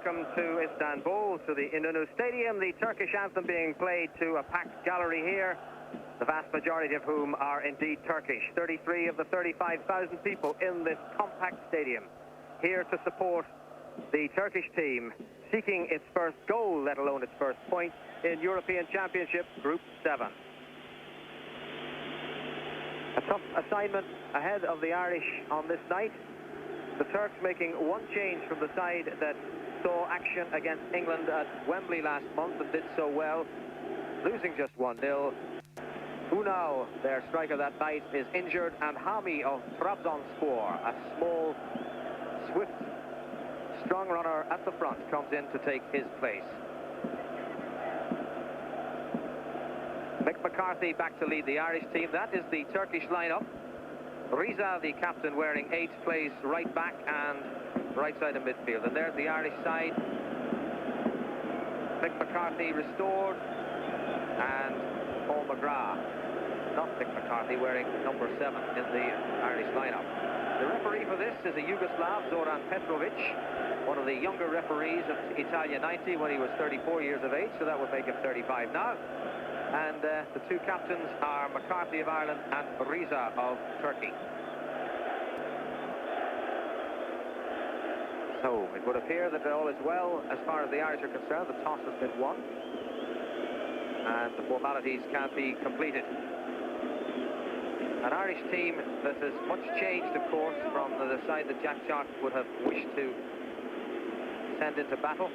welcome to Istanbul, to the İnönü Stadium. The Turkish anthem being played to a packed gallery here, the vast majority of whom are indeed Turkish. 33 of the 35,000 people in this compact stadium here to support the Turkish team seeking its first goal, let alone its first point, in European Championship Group 7. A tough assignment ahead of the Irish on this night. The Turks making one change from the side that saw action against England at Wembley last month and did so well, losing just 1-0. Unal, their striker that night, is injured, and Hami of Trabzonspor, a small, swift, strong runner at the front, comes in to take his place. Mick McCarthy back to lead the Irish team. That is the Turkish lineup. Riza, the captain, wearing 8, plays right back and right side of midfield. And there's the Irish side. Mick McCarthy restored, and Paul McGrath, not Mick McCarthy, wearing number 7 in the Irish lineup. The referee for this is a Yugoslav, Zoran Petrovic, one of the younger referees of Italia 90 when he was 34 years of age, so that would make him 35 now. And the two captains are McCarthy of Ireland and Riza of Turkey. So it would appear that all is well as far as the Irish are concerned. The toss has been won, and the formalities can be completed. An Irish team that has much changed, of course, from the side that Jack Shark would have wished to send into battle.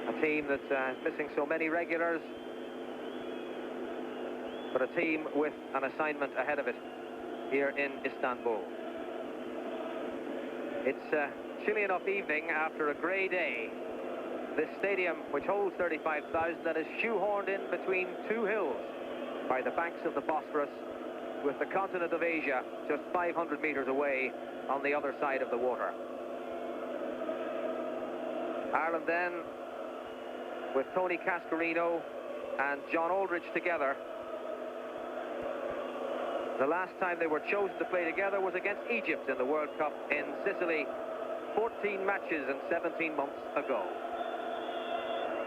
A team that's missing so many regulars, but a team with an assignment ahead of it here in Istanbul. It's a chilly enough evening after a grey day. This stadium, which holds 35,000, that is shoehorned in between two hills by the banks of the Bosphorus, with the continent of Asia just 500 meters away on the other side of the water. Ireland then, with Tony Cascarino and John Aldridge together. The last time they were chosen to play together was against Egypt in the World Cup in Sicily 14 matches and 17 months ago.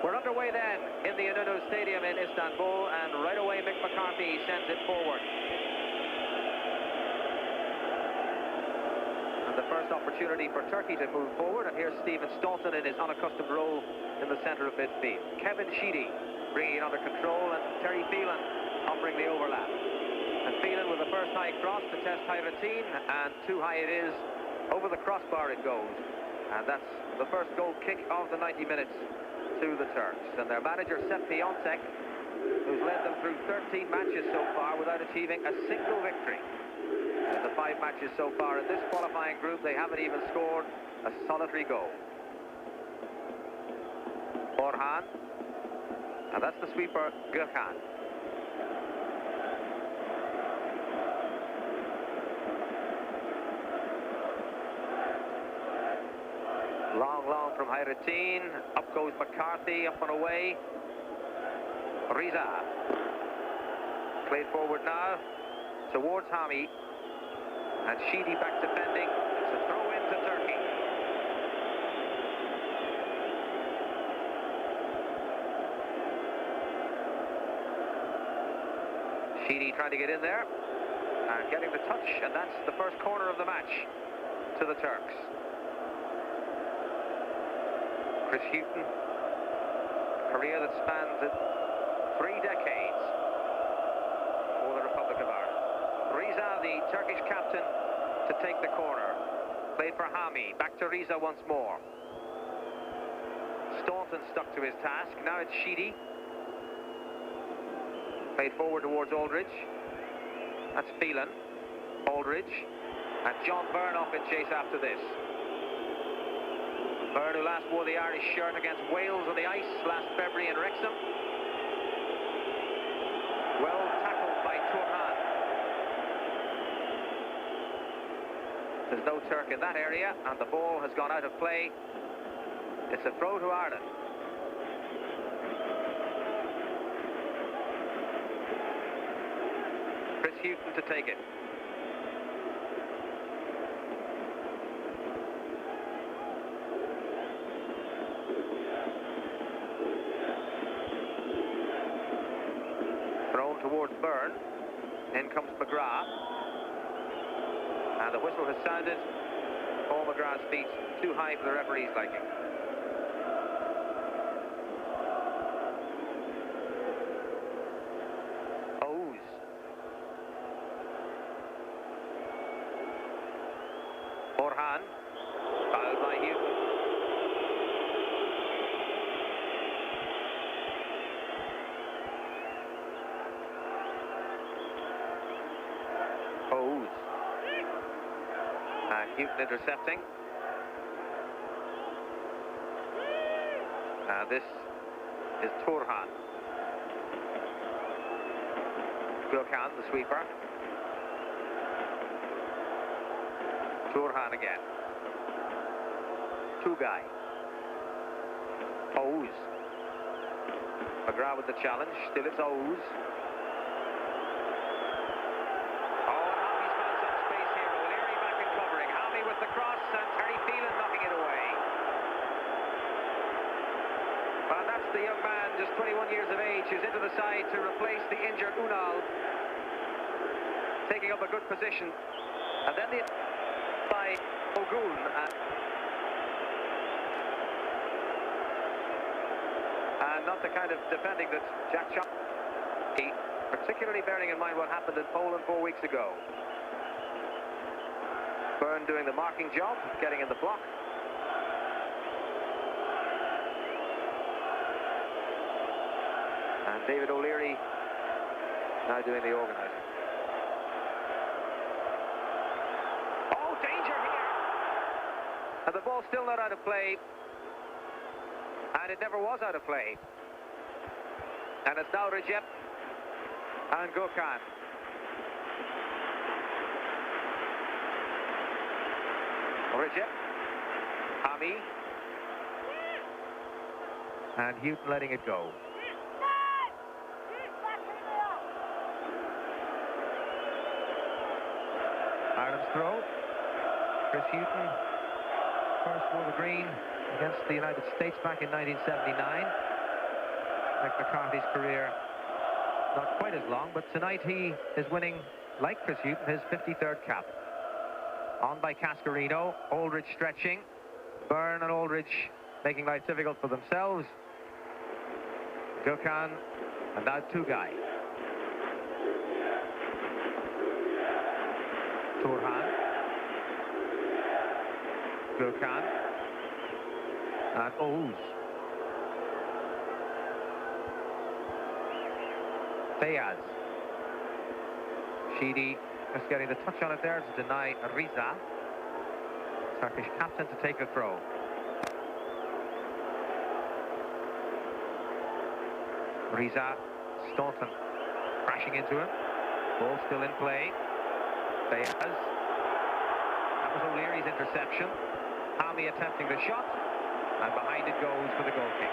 We're underway then in the İnönü Stadium in Istanbul, and right away Mick McCarthy sends it forward. And the first opportunity for Turkey to move forward, and here's Stephen Staunton in his unaccustomed role in the centre of midfield. Kevin Sheedy bringing it under control, and Terry Phelan offering the overlap. And Phelan with the first high cross to test high routine, and too high it is. Over the crossbar it goes. And that's the first goal kick of the 90 minutes to the Turks. And their manager, Sepp Piontek, who's led them through 13 matches so far without achieving a single victory. In the 5 matches so far in this qualifying group, they haven't even scored a solitary goal. Orhan, and that's the sweeper, Gökhan. Long from Hayrettin. Up goes McCarthy, up and away. Riza. Played forward now towards Hami. And Sheedy back defending. It's a throw in to Turkey. Sheedy trying to get in there and getting the touch, and that's the first corner of the match to the Turks. Chris Hughton, a career that spans 3 decades for the Republic of Ireland. Riza, the Turkish captain, to take the corner. Played for Hami, back to Riza once more. Staunton stuck to his task, now it's Sheedy. Played forward towards Aldridge. That's Phelan, Aldridge, and John Byrne off in chase after this. Byrne, who last wore the Irish shirt against Wales on the ice last February in Wrexham. Well tackled by Turhan. There's no Turk in that area, and the ball has gone out of play. It's a throw to Ireland. Chris Hughton to take it. In comes McGrath. And the whistle has sounded. Paul McGrath's feet too high for the referee's liking. O's. Orhan. Fouled by Houghton. O's. And Houghton intercepting. This is Turhan. Gökhan, the sweeper. Turhan again. Tugay. O's. McGrath with the challenge. Still it's O's. With the cross, and Terry Phelan knocking it away. Well, that's the young man, just 21 years of age, who's into the side to replace the injured Unal, taking up a good position. And then the by Ogun. And not the kind of defending that Jack Chop, particularly bearing in mind what happened in Poland 4 weeks ago. Byrne doing the marking job, getting in the block. And David O'Leary now doing the organising. Oh, danger here! And the ball's still not out of play. And it never was out of play. And it's now Recep and Gökhan. Recep, Hami, and Houghton letting it go. Ireland's throw. Chris Houghton, first for the green against the United States back in 1979. Like McCarthy's career, not quite as long, but tonight he is winning, like Chris Houghton, his 53rd cap. On by Cascarino, Aldridge stretching. Byrne and Aldridge making life difficult for themselves. Gökhan, and now Tugay. Turhan. Gökhan. And Oğuz. Feyyaz. Sheedy just getting the touch on it there to deny Riza, Turkish captain, to take the throw. Riza, Staunton crashing into him. Ball still in play. Feyyaz. That was O'Leary's interception. Hami attempting the shot, and behind it goes for the goal kick.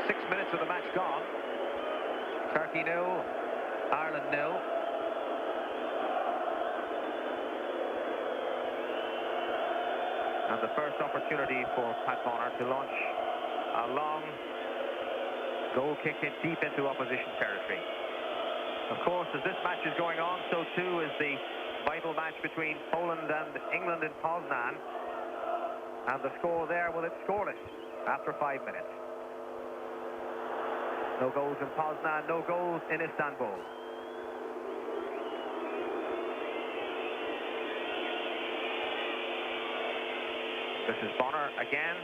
6 minutes of the match gone. Turkey 0, Ireland 0. And the first opportunity for Pat Bonner to launch a long goal kick hit deep into opposition territory. Of course, as this match is going on, so too is the vital match between Poland and England in Poznan. And the score there, well, it's scoreless after 5 minutes. No goals in Poznan, no goals in Istanbul. This is Bonner again.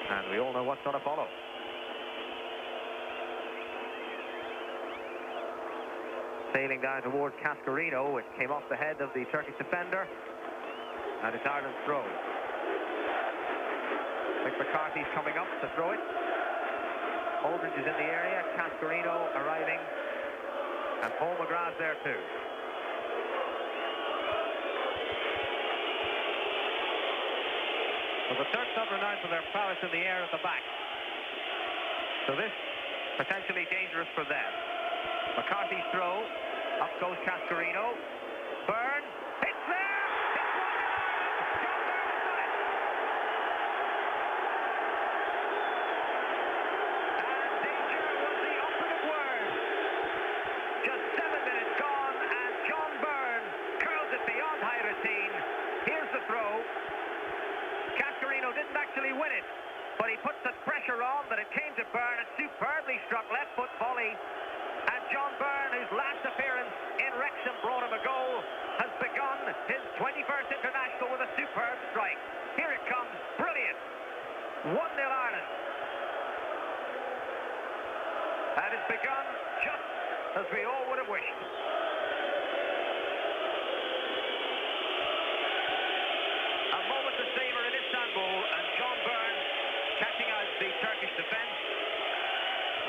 And we all know what's going to follow. Sailing down towards Cascarino, it came off the head of the Turkish defender. And it's Ireland's throw. Mick McCarthy's coming up to throw it. Aldridge is in the area. Cascarino arriving. And Paul McGrath's there too. Well, the Turks not renowned for their prowess in the air at the back. So this potentially dangerous for them. McCarthy's throw. Up goes Cascarino. Byrne. It's there! It's 1-0! put such pressure on that it came to Byrne. A superbly struck left foot volley. And John Byrne, whose last appearance in Wrexham brought him a goal, has begun his 21st international with a superb strike. Here it comes, brilliant. 1-0 Ireland. And it's begun just as we all would have wished. A moment to savour in Istanbul, and John Byrne catching out the Turkish defence.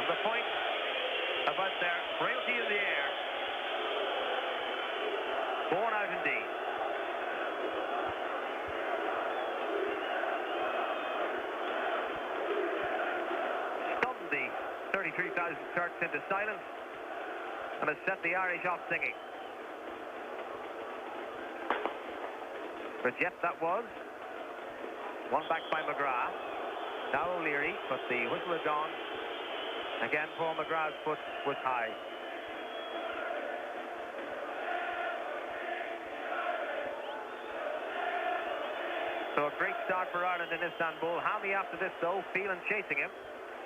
And the point about their frailty in the air. Born out indeed. Stunned the 33,000 Turks into silence and has set the Irish off singing. But yet that was one back by McGrath. Now O'Leary, but the whistle had gone. Again, Paul McGrath's foot was high. So a great start for Ireland in Istanbul. Hammy after this though, Phelan chasing him.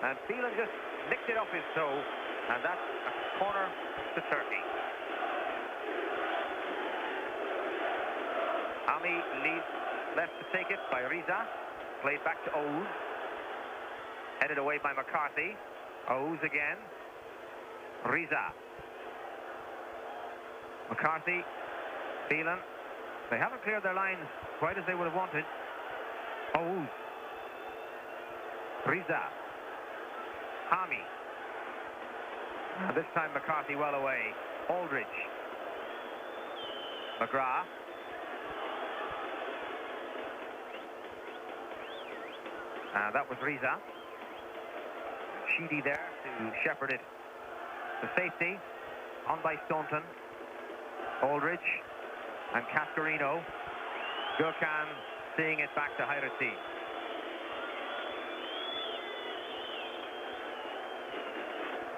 And Phelan just nicked it off his toe. And that's a corner to Turkey. Hammy leads left to take it by Riza. Played back to Ouz. Headed away by McCarthy. Ouz again. Riza. McCarthy. Phelan. They haven't cleared their lines quite as they would have wanted. Ouz. Riza. Hami. And this time McCarthy well away. Aldridge. McGrath. And that was Riza. Sheedy there to shepherd it to safety. On by Staunton. Aldridge. And Cascarino. Gurkhan seeing it back to Hayrati.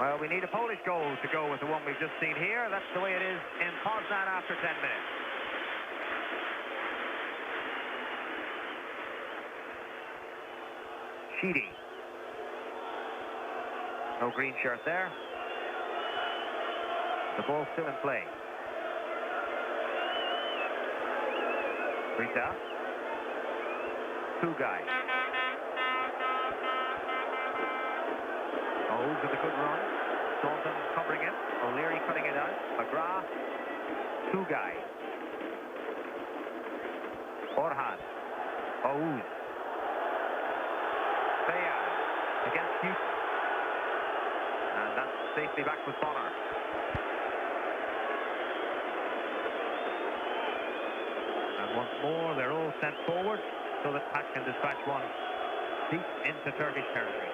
Well, we need a Polish goal to go with the one we've just seen here. That's the way it is in Poznan after 10 minutes. Sheedy. No green shirt there. The ball still in play. Rita. Two guys. O's with a good run. Staunton covering it. O'Leary cutting it out. McGrath. Two guys. Orhan. O's. Bayard against Houston. And that's safely back with Bonner. And once more, they're all sent forward so that Pat can dispatch one deep into Turkish territory.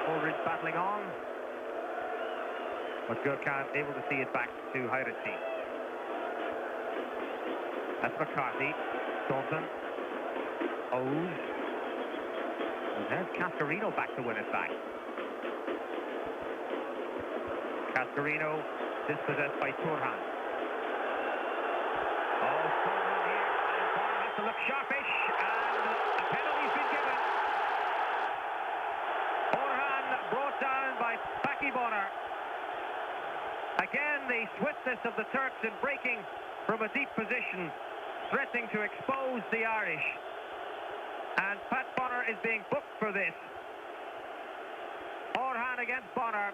Aldridge battling on, but Gurkhan able to see it back to Hayrati. That's McCarthy. Staunton. O's. And there's Cascarino back to win it back. Cascarino dispossessed by Turhan. Oh, Turhan here. And Bonner has to look sharpish. And a penalty's been given. Orhan brought down by Paki Bonner. Again, the swiftness of the Turks in breaking from a deep position, threatening to expose the Irish. And Pat Bonner is being booked for this. Orhan against Bonner.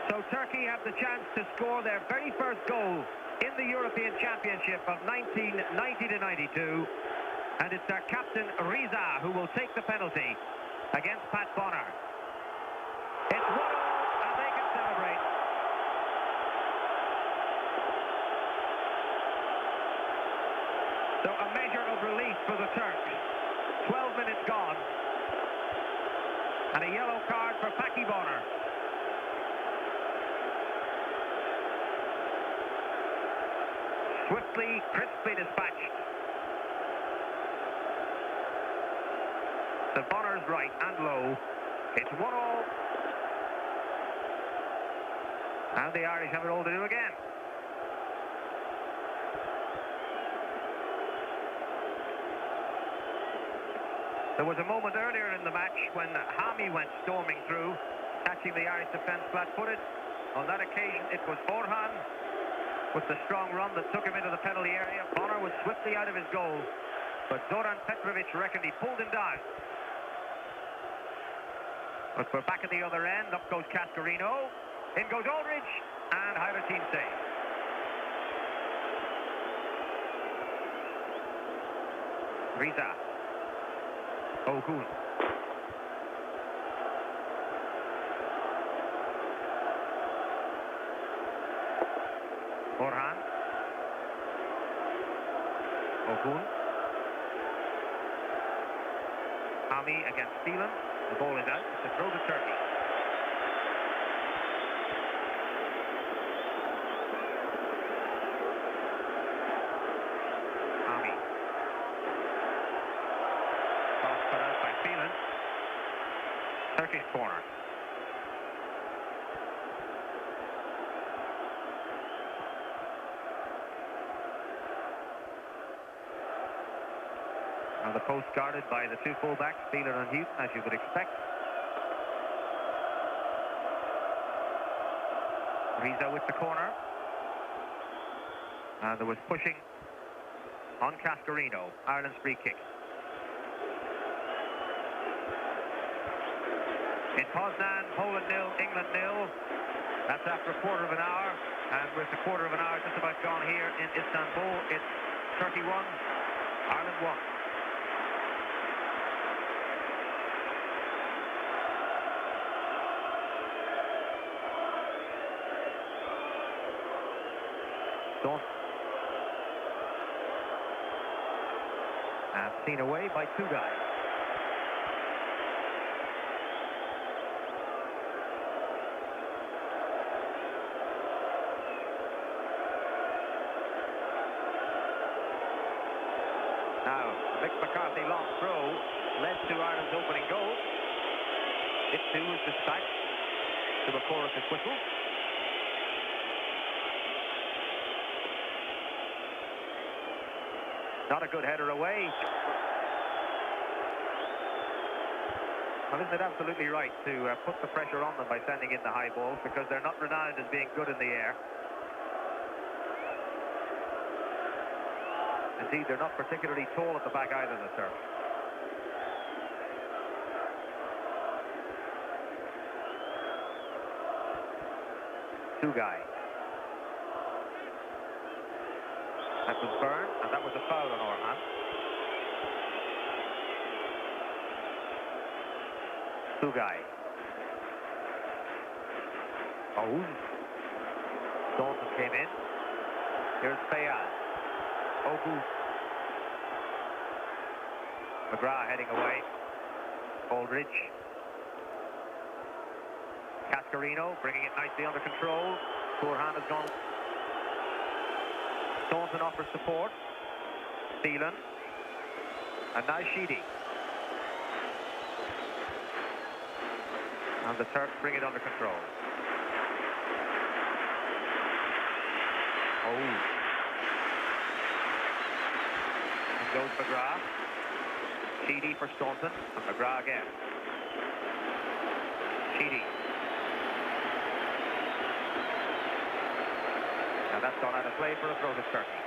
So Turkey have the chance to score their very first goal in the European Championship of 1990-92. And it's their captain, Riza, who will take the penalty against Pat Bonner. It's 1-0, and they can celebrate. So a measure of relief for the Turks. 12 minutes gone. And a yellow card for Paki Bonner. Swiftly, crisply dispatched. So Bonner's right and low. It's 1-1. And the Irish have it all to do again. There was a moment earlier in the match when Hami went storming through, catching the Irish defence flat-footed. On that occasion, it was Orhan with the strong run that took him into the penalty area. Bonner was swiftly out of his goal, but Zoran Petrovic reckoned he pulled him down. But we're back at the other end. Up goes Cascarino. In goes Aldridge, and Hyderteam save. Riza. Ogun. Orhan. Ogun. Hami against Phelan. The ball is out. It's a throw to Turkey. Hami. Cross cut out by Phelan. Turkish corner. And the post guarded by the two fullbacks, Phelan and Houghton, as you would expect. Riza with the corner. And there was pushing on Cascarino. Ireland's free kick. In Poznan, Poland 0, England 0. That's after a quarter of an hour. And with the quarter of an hour just about gone here in Istanbul, it's Turkey 1, Ireland 1. And seen away by two guys. Now, Mick McCarthy long throw led to Ireland's opening goal. It too was dispatched to the chorus's whistle. Not a good header away. Well, isn't it absolutely right to put the pressure on them by sending in the high balls, because they're not renowned as being good in the air. Indeed, they're not particularly tall at the back either, the Turks. Two guys. That was Byrne, and that was a foul on Orhan. Sugai. Oh. Dalton came in. Here's Fayaz. Ogu. McGrath heading away. Aldridge. Cascarino bringing it nicely under control. Orhan has gone. Staunton offers support. Phelan. And now Sheedy. And the Turks bring it under control. Oh. And goes McGrath. Sheedy for Staunton. And McGrath again. Sheedy. Now that's gone out of play for a throw to Turkey.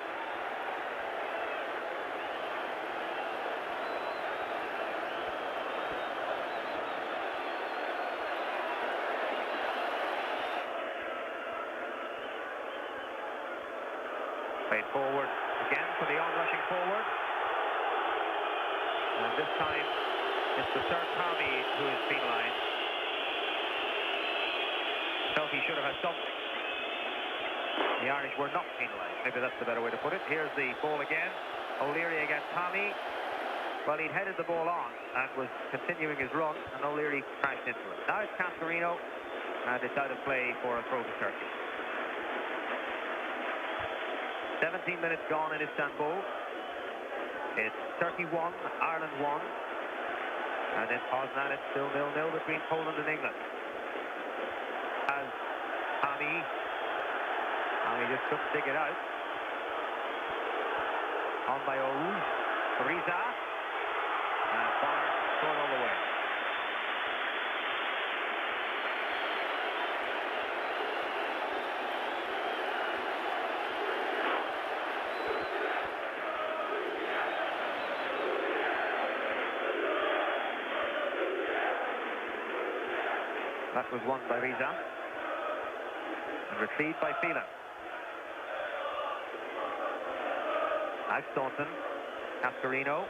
Played forward again for the onrushing forward. And this time it's the Turk Hami who is penalised. Felt he should have had something. The Irish were not penalised. Maybe that's the better way to put it. Here's the ball again. O'Leary against Hami. Well, he'd headed the ball on and was continuing his run, and O'Leary crashed into it. Now it's Cascarino, and it's out of play for a throw to Turkey. 17 minutes gone in Istanbul. It's Turkey 1, Ireland 1. And in Poznan, it's still 0-0 between Poland and England. As Rami. And he just couldn't dig it out. On by Ouz. Riza. And Bonner scored all the way. That was won by Riza. And retrieved by Phelan. Now Staunton. Cascarino.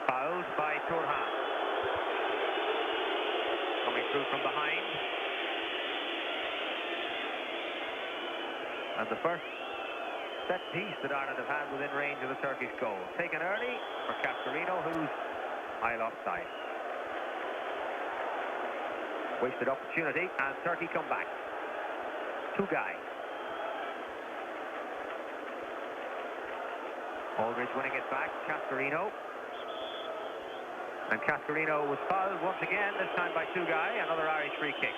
Fouled by Turhan. Coming through from behind. And the first set piece that Ireland have had within range of the Turkish goal. Taken early for Cascarino, who's high offside. Wasted opportunity, and Turkey come back. Tugay. Aldridge winning it back. Cascarino. And Cascarino was fouled once again, this time by Tugay. Another Irish free kick.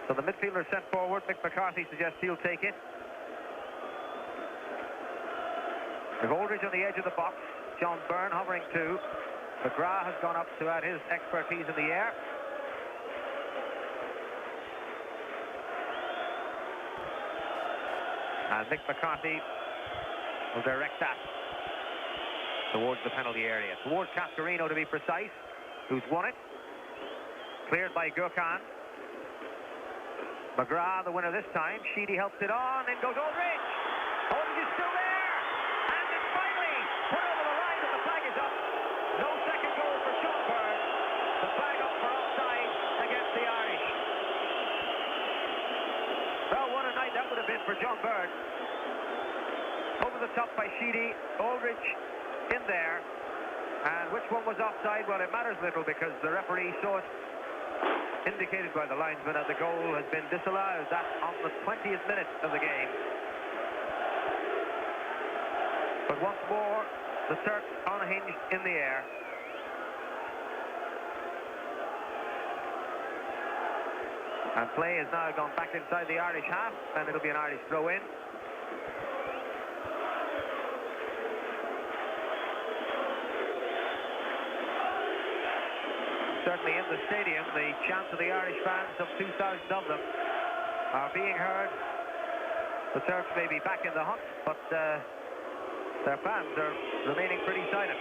So the midfielder sent forward. Mick McCarthy suggests he'll take it. With Aldridge on the edge of the box. John Byrne hovering too. McGrath has gone up to add his expertise in the air. And Mick McCarthy will direct that towards the penalty area. Towards Cascarino, to be precise, who's won it. Cleared by Gökhan. McGrath, the winner this time. Sheedy helps it on. In goes Aldridge. Aldridge is still there. And it's finally put over the line, and the flag is up. No second goal for John Byrne. The flag up for offside against the Irish. Well, what a night that would have been for John Byrne. Over the top by Sheedy. Aldridge in there. And which one was offside? Well, it matters little because the referee saw it indicated by the linesman, and the goal has been disallowed. That on the 20th minute of the game. But once more, the Turks unhinged in the air. And play has now gone back inside the Irish half, and it'll be an Irish throw-in. Certainly in the stadium, the chants of the Irish fans, some 2,000 of them, are being heard. The Turks may be back in the hunt, but their fans are remaining pretty silent.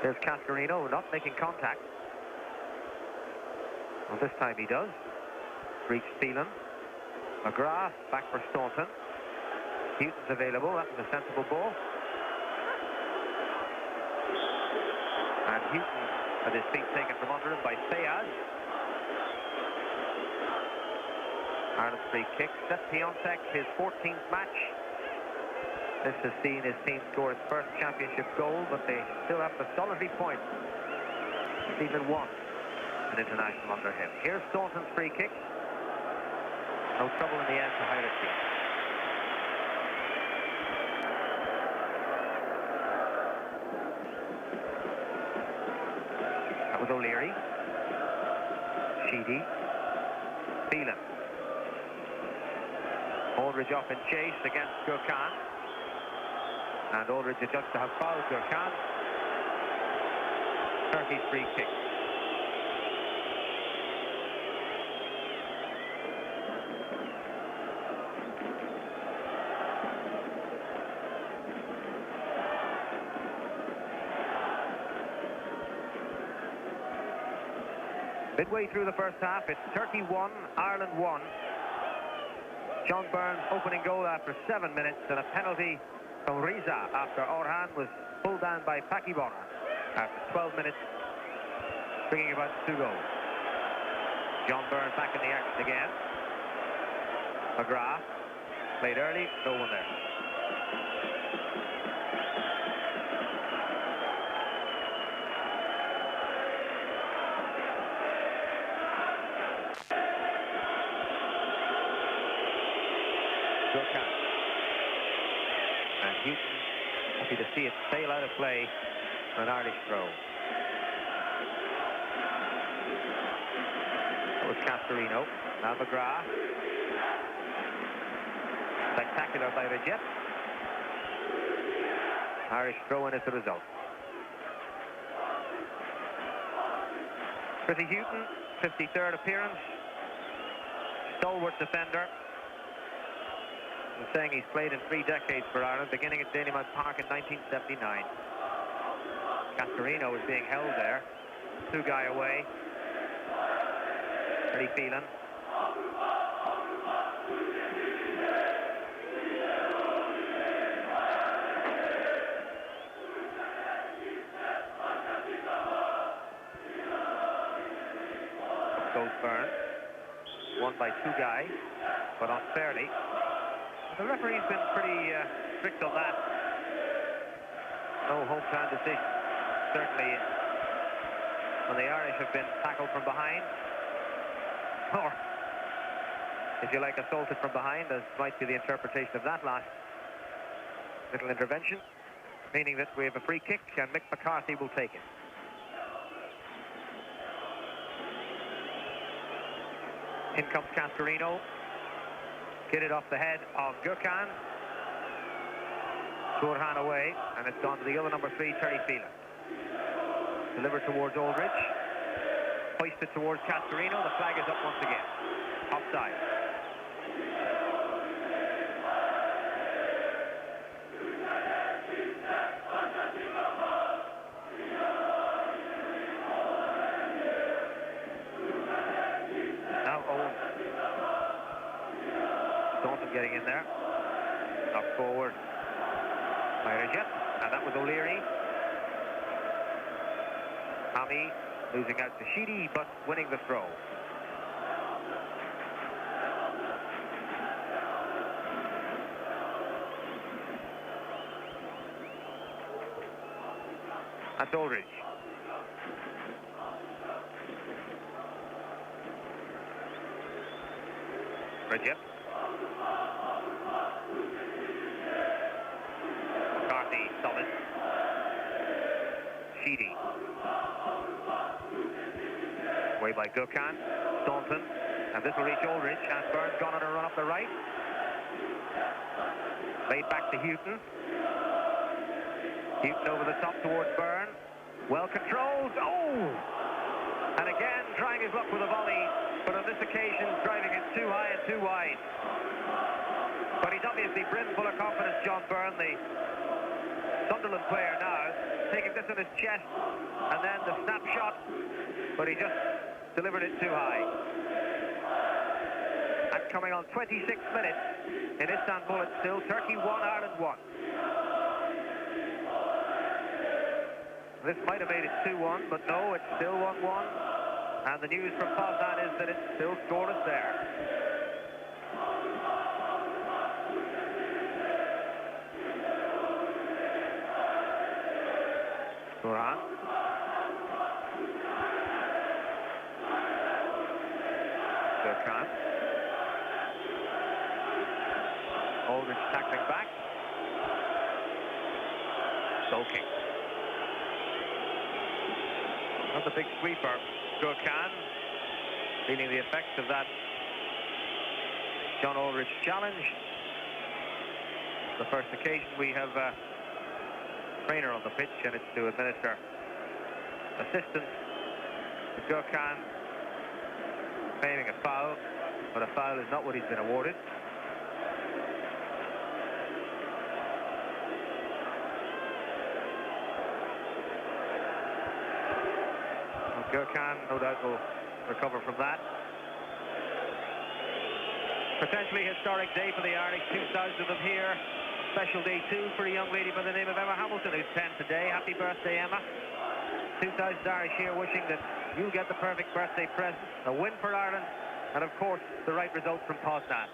There's Cascarino not making contact. Well, this time he does. Reached Phelan. McGrath back for Staunton. Houghton's available. That was a sensible ball. And Houghton had his feet taken from under him by Fayaz. Ireland's free kick. Set Piontek his 14th match. This has seen his team score its first championship goal, but they still have the solitary point. Even one an international under him. Here's Staunton's free kick. No trouble in the end for Irish team. That was O'Leary. Sheedy. Phelan. Aldridge off in chase against Gökhan. And Aldridge adjusts to have fouled Gökhan. Turkey's free kick. Midway through the first half, it's Turkey 1, Ireland 1. John Byrne's opening goal after 7 minutes, and a penalty from Riza after Orhan was pulled down by Paki Bonner after 12 minutes, bringing about 2 goals. John Byrne back in the action again. McGrath played early, no one there. Gurkhan. And Houghton, happy to see it sail out of play for an Irish throw. That was Castorino. Now McGrath. Spectacular by Rejet. Irish throw-in as the result. Chrissy Houghton, 53rd appearance. Stalwart defender. I'm saying he's played in 3 decades for Ireland, beginning at Dalymount Park in 1979. Castorino is being held there. 2 guy away. Pretty Phelan. Goes Byrne. Won by 2 guys, but unfairly. The referee's been pretty strict on that. No hometown decision. Certainly when the Irish have been tackled from behind, or if you like, assaulted from behind, as might be the interpretation of that last little intervention, meaning that we have a free kick and Mick McCarthy will take it. In comes Castorino. Hit it off the head of Gurkhan. Gurkhan away, and it's gone to the other number 3, Terry Phelan. Delivered towards Aldridge. Hoisted towards Castorino. The flag is up once again. Offside. Now Owen. Staunton getting in there. Up forward by Rejet, and that was O'Leary. Tommy losing out to Sheedy, but winning the throw. That's Aldridge. Rejet. McCarthy, solid. Sheedy. Away by Gurkhan. Staunton. And this will reach Aldridge. And Byrne's gone on a run up the right. Laid back to Houghton. Houghton over the top towards Byrne. Well controlled. Oh! And again, trying his luck with a volley. But on this occasion, driving it too high and too wide. But he's obviously brimful of confidence, John Byrne, the Sunderland player now, taking this on his chest, and then the snapshot, but he just delivered it too high. And coming on 26 minutes in Istanbul, it's still Turkey 1, Ireland 1. This might have made it 2-1, but no, it's still 1-1. And the news from Poznan is that it's still scoreless there. Gurkhan. Gurkhan. Aldridge tackling back. Goal kick. Not the big sweeper. Gurkhan feeling the effects of that John Aldridge challenge. The first occasion we have a trainer on the pitch, and it's to administer assistance to Gurkhan, claiming a foul, but a foul is not what he's been awarded. Gurkhan, no doubt, will recover from that. Potentially historic day for the Irish, 2,000 of them here. Special day too for a young lady by the name of Emma Hamilton, who's 10 today. Happy birthday, Emma. 2,000 Irish here wishing that you'll get the perfect birthday present, a win for Ireland, and of course the right result from Poznan.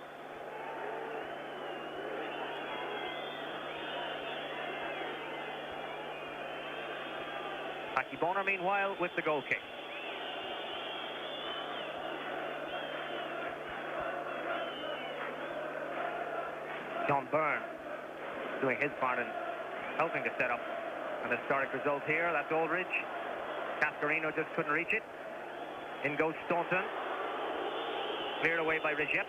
Packie Bonner, meanwhile, with the goal kick. John Byrne doing his part in helping to set up an historic result here. That's Aldridge. Cascarino just couldn't reach it. In goes Staunton. Cleared away by Rijep.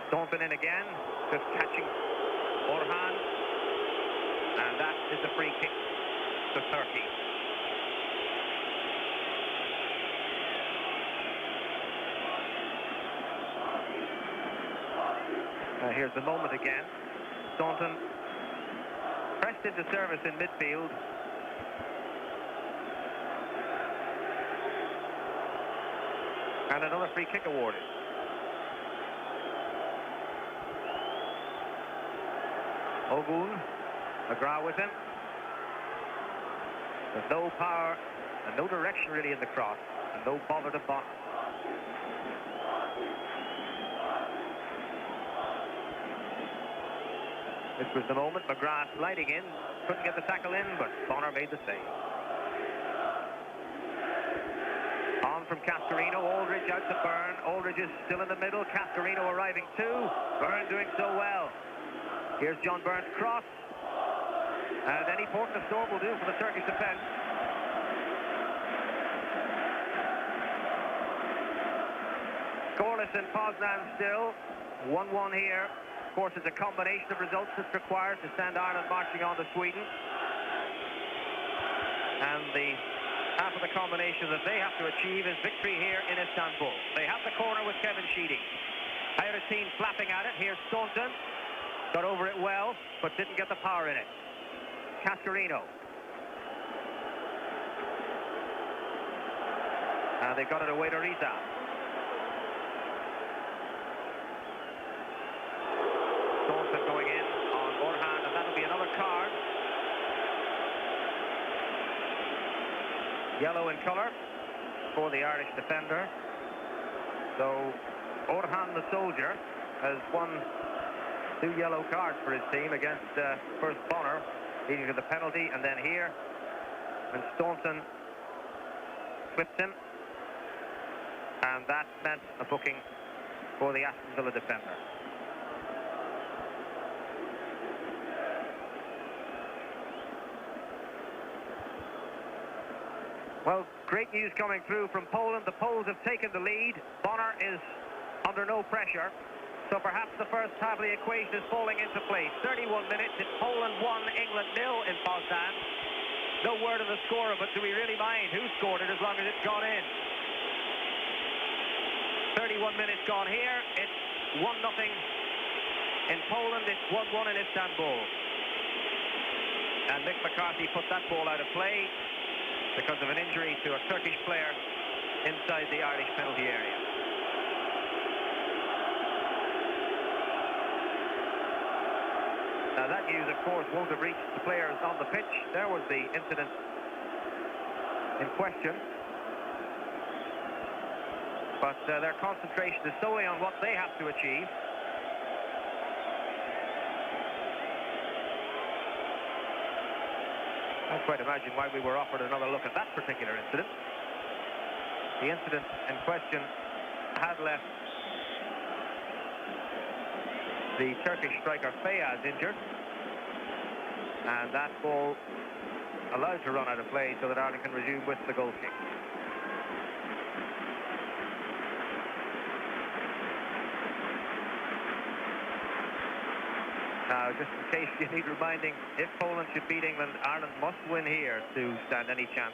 Staunton in again, just catching Orhan. And that is a free kick to Turkey. Here's the moment again. Staunton pressed into service in midfield. And another free kick awarded. Ogun, McGrath with him. There's no power and no direction really in the cross, and no bother to Bonner. This was the moment. McGrath sliding in, couldn't get the tackle in, but Bonner made the save. On from Cascarino, Aldridge out to Byrne. Aldridge is still in the middle, Cascarino arriving too. Byrne doing so well. Here's John Byrne's cross. And any port in the storm will do for the Turkish defence. Scoreless in Poznan still. 1-1 here. Of course, it's a combination of results that's required to send Ireland marching on to Sweden. And the half of the combination that they have to achieve is victory here in Istanbul. They have the corner with Kevin Sheedy. Hayrettin flapping at it. Here's Staunton. Got over it well, but didn't get the power in it. Cascarino. And they got it away to Riza. Staunton going in on Orhan, and that'll be another card. Yellow in colour for the Irish defender. So Orhan, the soldier, has won 2 yellow cards for his team against first Bonner, leading to the penalty, and then here when Staunton slipped him, and that meant a booking for the Aston Villa defender. Well, great news coming through from Poland. The Poles have taken the lead. Bonner is under no pressure. So perhaps the first half of the equation is falling into place. 31 minutes, it's Poland 1, England 0 in Poznan. No word of the scorer, but do we really mind who scored it as long as it's gone in? 31 minutes gone here. It's 1-0 in Poland. It's 1-1 in Istanbul. And Mick McCarthy put that ball out of play because of an injury to a Turkish player inside the Irish penalty area. Now that news, of course, won't have reached the players on the pitch. There was the incident in question. But their concentration is solely on what they have to achieve. I can't quite imagine why we were offered another look at that particular incident. The incident in question had left the Turkish striker Feyyaz injured, and that ball allowed to run out of play so that Ireland can resume with the goal kick. Now, just in case you need reminding, if Poland should beat England, Ireland must win here to stand any chance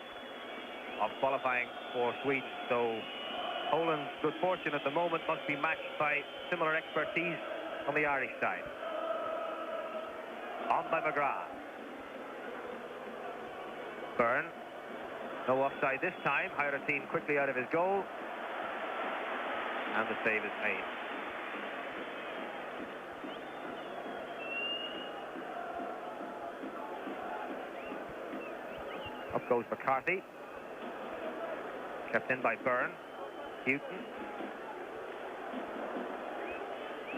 of qualifying for Sweden. So Poland's good fortune at the moment must be matched by similar expertise on the Irish side. On by McGrath. Byrne. No offside this time. Hayrettin quickly out of his goal. And the save is made. Up goes McCarthy. Kept in by Byrne. Houghton.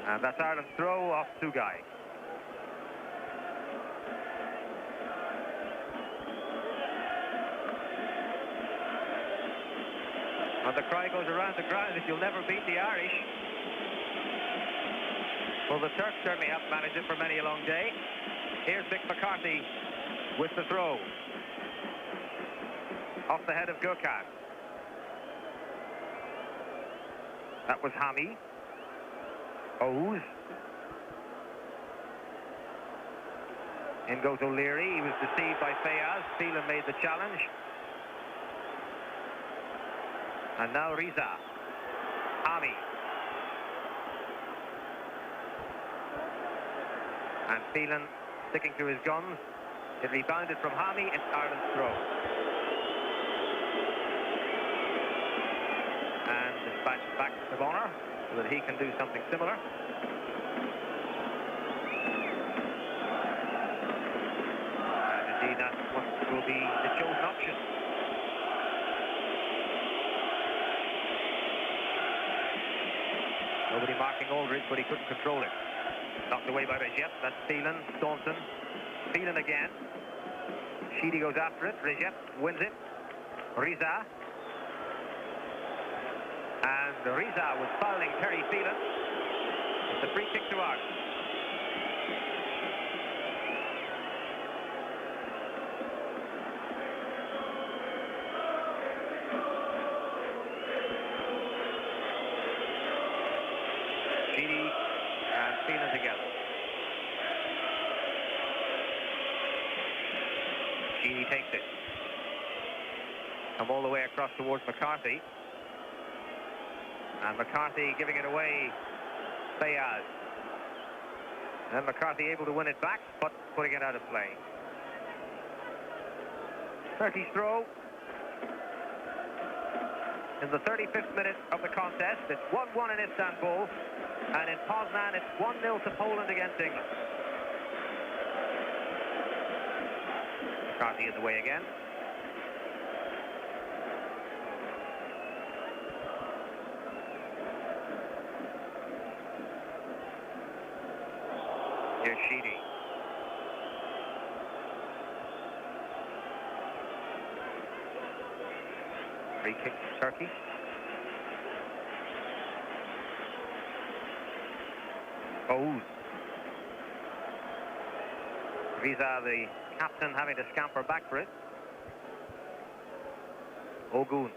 And that's Ireland's throw off Sugai. And the cry goes around the ground that you'll never beat the Irish. Well, the Turks certainly haven't managed it for many a long day. Here's Mick McCarthy with the throw. Off the head of Gökhan. That was Hami. Oz. In goes O'Leary. He was deceived by Fayaz. Phelan made the challenge. And now Riza. Hami. And Phelan sticking to his guns. It rebounded from Hami. It's Ireland's throw. And dispatched back to Bonner so that he can do something similar. And indeed, that's what will be the chosen option. Nobody marking Aldridge, but he couldn't control it. Knocked away by Rejep. That's Phelan, Staunton. Phelan again. Sheedy goes after it. Rejep wins it. Riza. And Riza was fouling Terry Phelan. It's a free kick to Ireland. Sheedy and Phelan together. Sheedy takes it. Come all the way across towards McCarthy. And McCarthy giving it away. Fayaz. And McCarthy able to win it back, but putting it out of play. Turkey's throw. In the 35th minute of the contest, it's 1-1 in Istanbul. And in Poznan, it's 1-0 to Poland against England. McCarthy is away again. Here's Sheedy. Free kick to Turkey. Oz. Riza, the captain, having to scamper back for it. Ogun.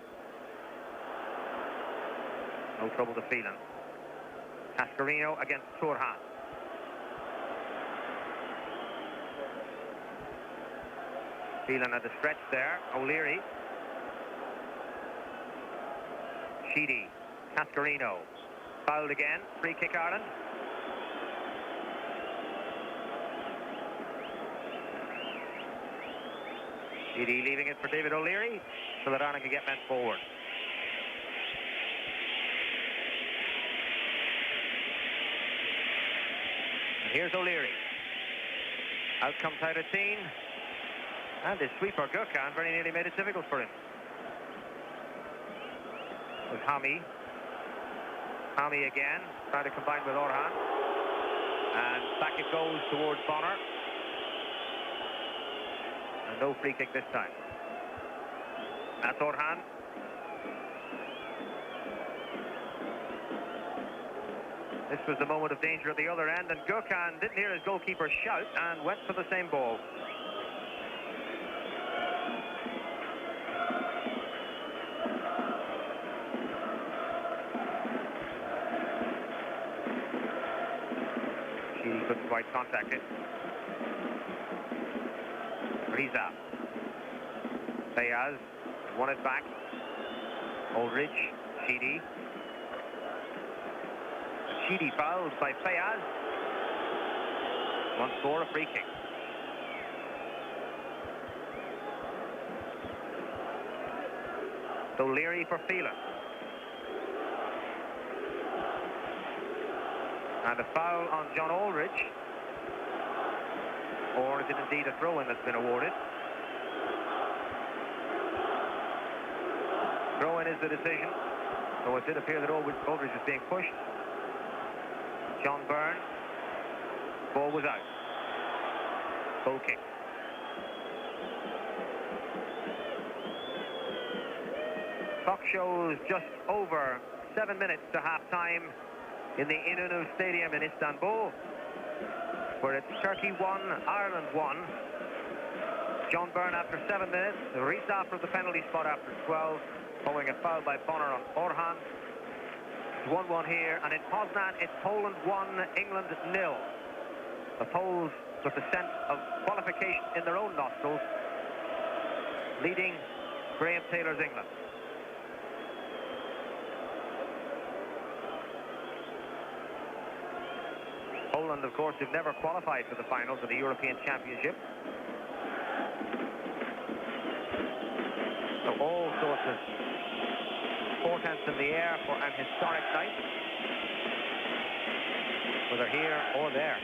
No trouble to Phelan. Cascarino against Turhan. Phelan at the stretch there. O'Leary. Sheedy. Cascarino. Fouled again. Free kick Ireland. Sheedy leaving it for David O'Leary so that Ireland can get men forward. And here's O'Leary. Out comes Haidatin. And his sweeper, Gökhan, very nearly made it difficult for him. With Hami. Hami again, trying to combine with Orhan. And back it goes towards Bonner. And no free kick this time. That's Orhan. This was the moment of danger at the other end, and Gökhan didn't hear his goalkeeper shout and went for the same ball. She couldn't quite contact it. Riza. Fayaz won it back. Aldridge. Sheedy. Sheedy fouled by Fayaz. Once more a free kick. O'Leary for Phelan. And a foul on John Aldridge. Or is it indeed a throw-in that's been awarded? Throw-in is the decision. So it did appear that Aldridge was being pushed. John Byrne. Ball was out. Goal kick. Clock shows just over 7 minutes to half-time in the İnönü Stadium in Istanbul, where it's Turkey 1, Ireland 1. John Byrne after 7 minutes, Risa from the penalty spot after 12, following a foul by Bonner on Orhan. It's 1-1 here, and in Poznan, it's Poland 1, England 0. The Poles, with the sense of qualification in their own nostrils, leading Graham Taylor's England. Poland, of course, have never qualified for the finals of the European Championship. So all sorts of portents in the air for an historic night, whether here or there.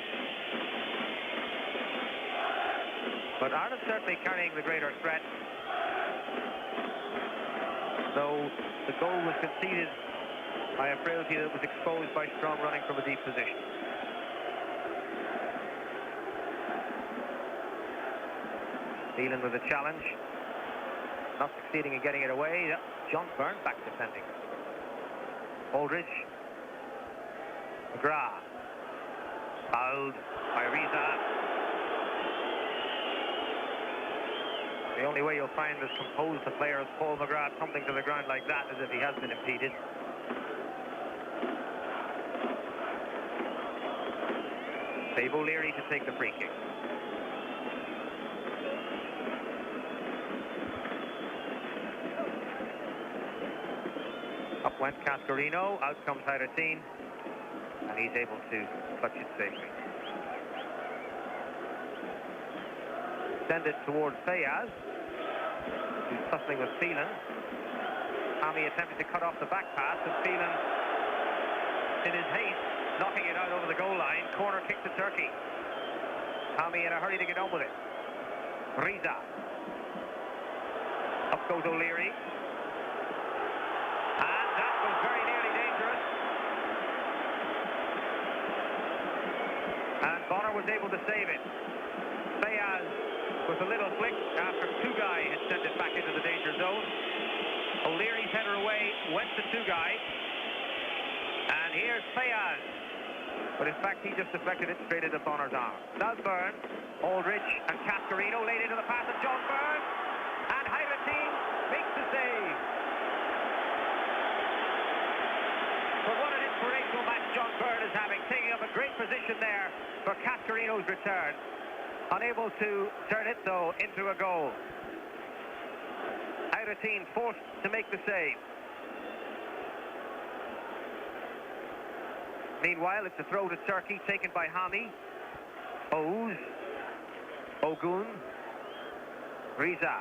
But Ireland certainly carrying the greater threat, though the goal was conceded by a frailty that was exposed by strong running from a deep position. Phelan with a challenge, not succeeding in getting it away. John Byrne back defending. Aldridge. McGrath. Fouled by Risa. The only way you'll find as composed a player as Paul McGrath something to the ground like that is if he has been impeded. Dave O'Leary to take the free kick. Up went Cascarino, out comes Hayrettin, and he's able to clutch it safely. Send it towards Fayaz, who's tussling with Phelan. Hami attempted to cut off the back pass, and Phelan, in his haste, knocking it out over the goal line. Corner kick to Turkey. Hami in a hurry to get on with it. Risa. Up goes O'Leary. And that was very nearly dangerous. And Bonner was able to save it. Fayaz with a little flick after Tugay had sent it back into the danger zone. O'Leary's header away, went to Tugay. And here's Fayaz. But in fact, he just deflected it straight into Bonner's arm. Now Byrne, Aldridge and Cascarino laid into the pass of John Byrne. And Hayrettin makes the save. But what an inspirational match John Byrne is having, taking up a great position there for Cascarino's return. Unable to turn it, though, into a goal. Hayrettin forced to make the save. Meanwhile, it's a throw to Turkey, taken by Hami. Oğuz. Ogun. Risa.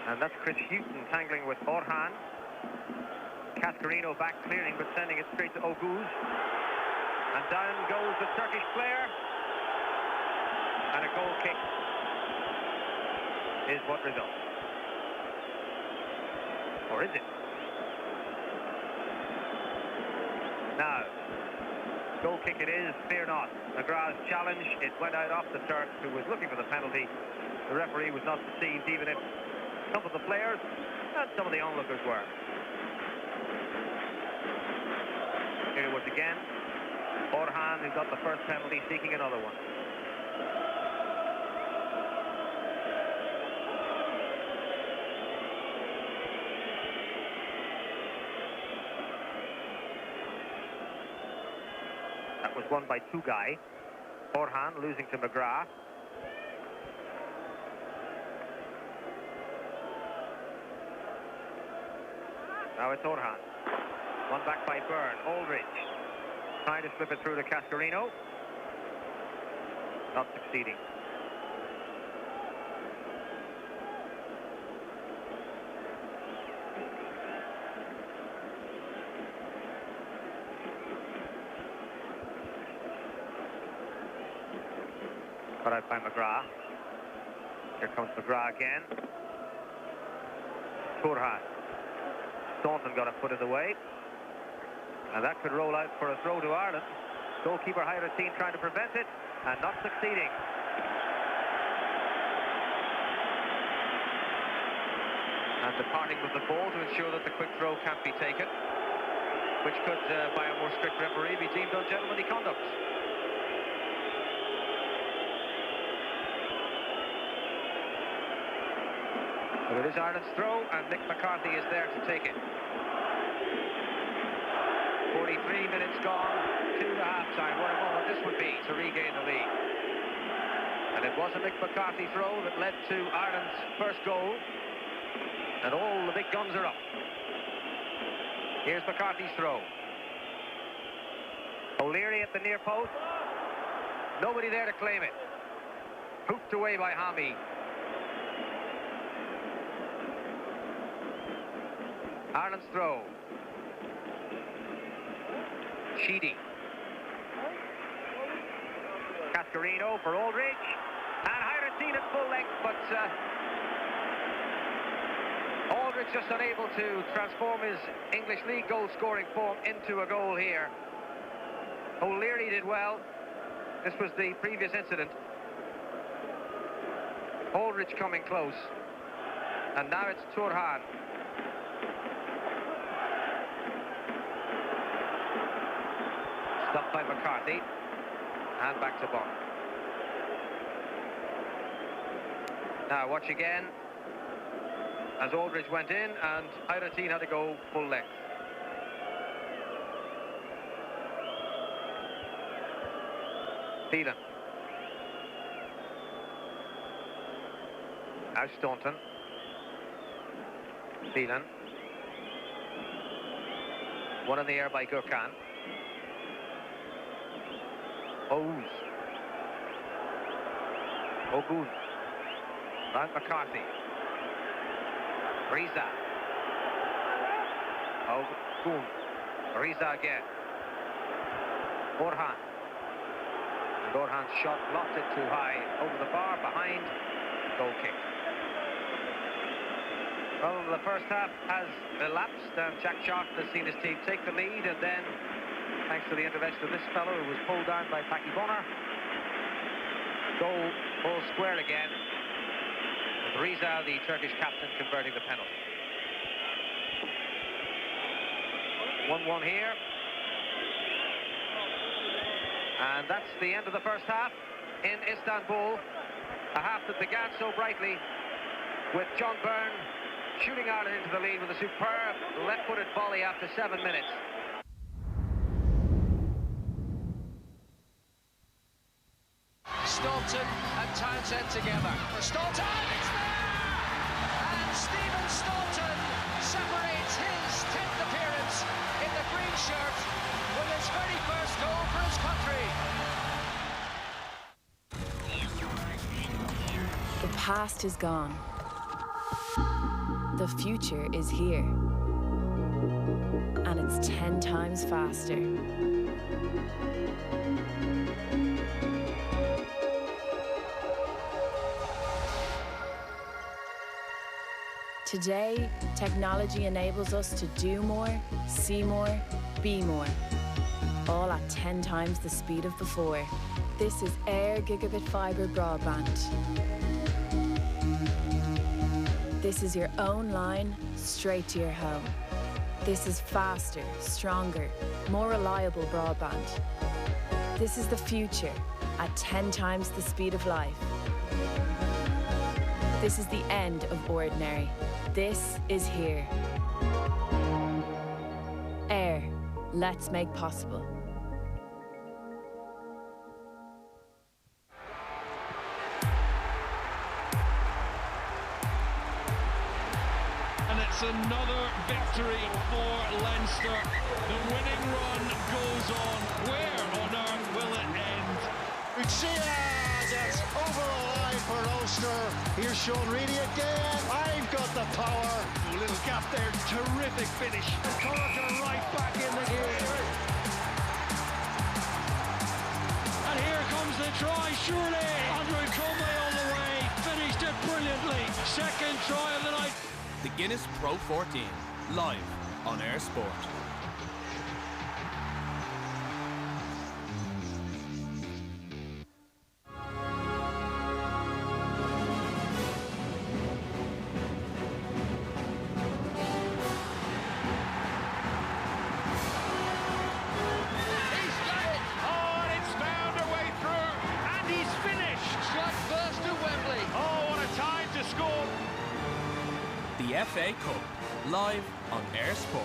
And that's Chris Houghton tangling with Orhan. Cascarino back clearing, but sending it straight to Oğuz. And down goes the Turkish player. And a goal kick is what results. Or is it? Now, goal kick it is, fear not. McGrath's challenge, it went out off the Turk, who was looking for the penalty. The referee was not deceived, even if some of the players and some of the onlookers were. Here it was again. Orhan, who got the first penalty, seeking another one. That was won by Tugay. Orhan losing to McGrath. Now it's Orhan. One back by Byrne. Aldridge trying to slip it through to Cascarino. Not succeeding. Cut out by McGrath. Here comes McGrath again. Turhan. Staunton got a foot in the way. And that could roll out for a throw to Ireland. Goalkeeper Hayrettin trying to prevent it and not succeeding. and departing with the ball to ensure that the quick throw can't be taken, which could, by a more strict referee, be deemed ungentlemanly conduct. But it is Ireland's throw, and Mick McCarthy is there to take it. 43 minutes gone, 2 to half-time. What a moment this would be to regain the lead. And it was a Mick McCarthy throw that led to Ireland's first goal. And all the big guns are up. Here's McCarthy's throw. O'Leary at the near post. Nobody there to claim it. Hooked away by Hami. Ireland's throw. Sheedy. Cascarino for Aldridge. And Hyrantine at full length, but Aldridge just unable to transform his English League goal-scoring form into a goal here. O'Leary did well. This was the previous incident. Aldridge coming close. And now it's Turhan. Stopped by McCarthy. And back to Bond. Now watch again as Aldridge went in and Hyrantine had to go full length. Phelan. Now Staunton. Phelan. One in the air by Gurkhan. Ouz. Ogun. Round McCarthy. Riza. Ogun. Riza again. Orhan. And Orhan's shot lofted too high over the bar, behind. Goal kick. Well, the first half has elapsed and Jack Charlton has seen his team take the lead, and then, thanks to the intervention of this fellow who was pulled down by Paki Bonner, goal all square again, with Riza, the Turkish captain, converting the penalty. 1-1 here. And that's the end of the first half in Istanbul. A half that began so brightly with John Byrne shooting Ireland into the lead with a superb left-footed volley after 7 minutes. Staunton and Townsend together. Staunton, it's there! And Stephen Staunton separates his 10th appearance in the green shirt with his very first goal for his country. The past is gone. The future is here. And it's 10 times faster. Today, technology enables us to do more, see more, be more. All at 10 times the speed of before. This is Air Gigabit Fibre Broadband. This is your own line, straight to your home. This is faster, stronger, more reliable broadband. This is the future, at 10 times the speed of life. This is the end of ordinary. This is here. Air, let's make possible. Another victory for Leinster. The winning run goes on. Where on earth will it end? It's over the line for Ulster. Here's Sean Reedy again. I've got the power. A little gap there. Terrific finish. Cork are right back in the game. And here comes the try. Surely Andrew Conway on the way. Finished it brilliantly. Second try of the night. The Guinness Pro 14, live on Air Sport. the FA Cup, live on Air Sport.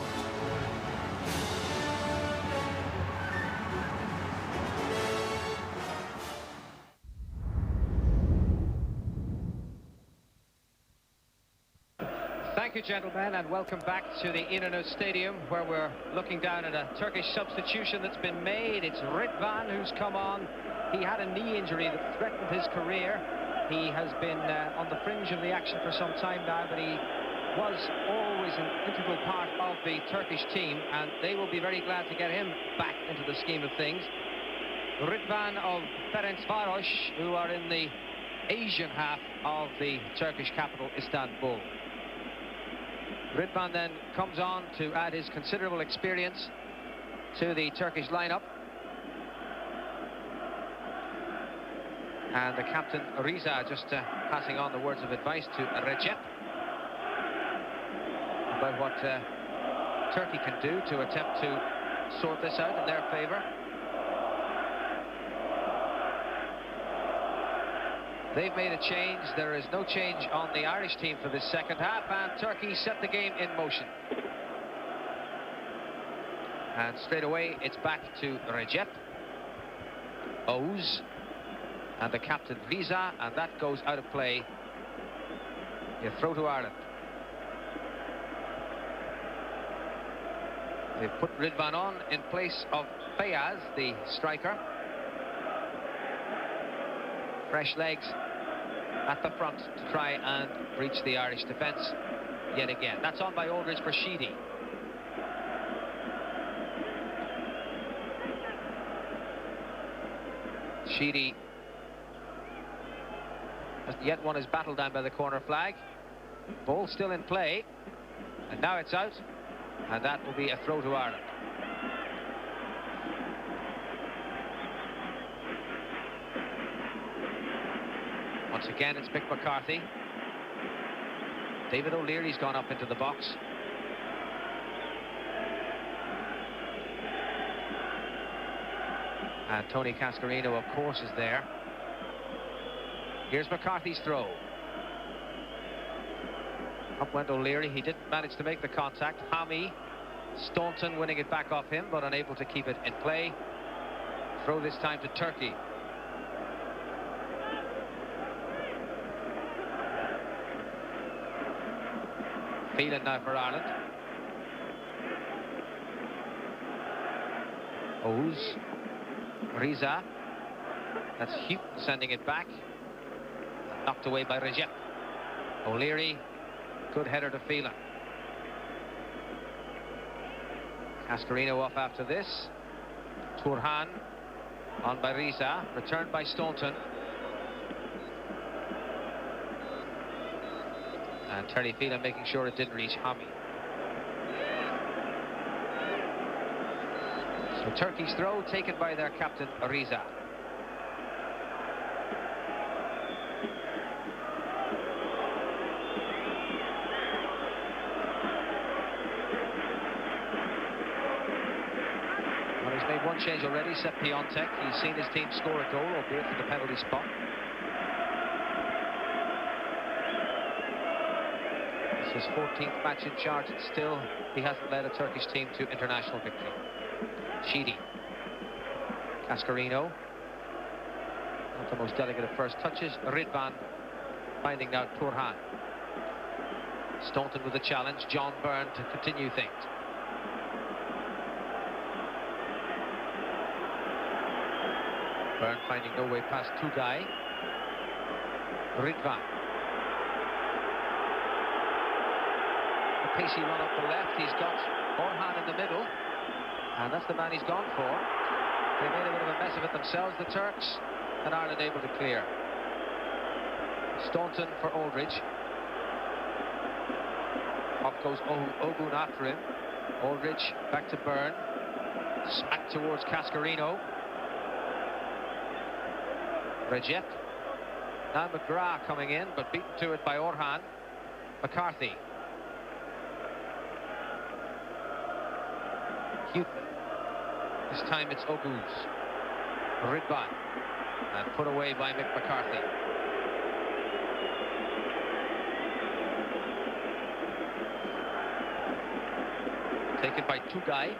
Thank you, gentlemen, and welcome back to the İnönü Stadium, where we're looking down at a Turkish substitution that's been made. It's Ridvan who's come on. He had a knee injury that threatened his career. He has been on the fringe of the action for some time now, but he was always an integral part of the Turkish team, and they will be very glad to get him back into the scheme of things. Ridvan of Ferencvaros, who are in the Asian half of the Turkish capital, Istanbul. Ridvan then comes on to add his considerable experience to the Turkish lineup. And the captain, Riza, just passing on the words of advice to Recep about what Turkey can do to attempt to sort this out in their favour. They've made a change. There is no change on the Irish team for this second half, and Turkey set the game in motion. And straight away, it's back to Recep, Oğuz, and the captain Riza, and that goes out of play. You throw to Ireland. They've put Ridvan on in place of Fayaz, the striker. Fresh legs at the front to try and breach the Irish defence yet again. That's on by Aldridge for Sheedy. Sheedy hasn't yet won his battle down by the corner flag. Ball still in play, and now it's out, and that will be a throw to Ireland. Once again, it's Mick McCarthy. David O'Leary's gone up into the box. And Tony Cascarino, of course, is there. Here's McCarthy's throw. Up went O'Leary. He didn't manage to make the contact. Hami, Staunton winning it back off him, but unable to keep it in play. Throw this time to Turkey. Phelan now for Ireland. Oğuz, Riza. That's Houghton sending it back. Knocked away by Recep. O'Leary, good header to Phelan. Cascarino off after this. Turhan on by Riza, returned by Staunton. And Terry Phelan making sure it didn't reach Hami. So Turkey's throw taken by their captain, Riza. Well, he's made one change already, Sepp Piontek. He's seen his team score a goal, albeit from the penalty spot. His 14th match in charge, and still he hasn't led a Turkish team to international victory. Sheedy. Cascarino. Not the most delicate of first touches. Ridvan finding now Turhan. Staunton with the challenge. John Byrne to continue things. Byrne finding no way past Tugay. Ridvan. Pacey run up the left. He's got Orhan in the middle, and that's the man he's gone for. They made a bit of a mess of it themselves, the Turks, and Ireland able to clear. Staunton for Aldridge. Off goes Ogun after him. Aldridge back to Byrne. Smack towards Cascarino. Recep. Now McGrath coming in, but beaten to it by Orhan. McCarthy. Houghton. This time it's Oğuz. Ridvan. And put away by Mick McCarthy. Taken by Tugay.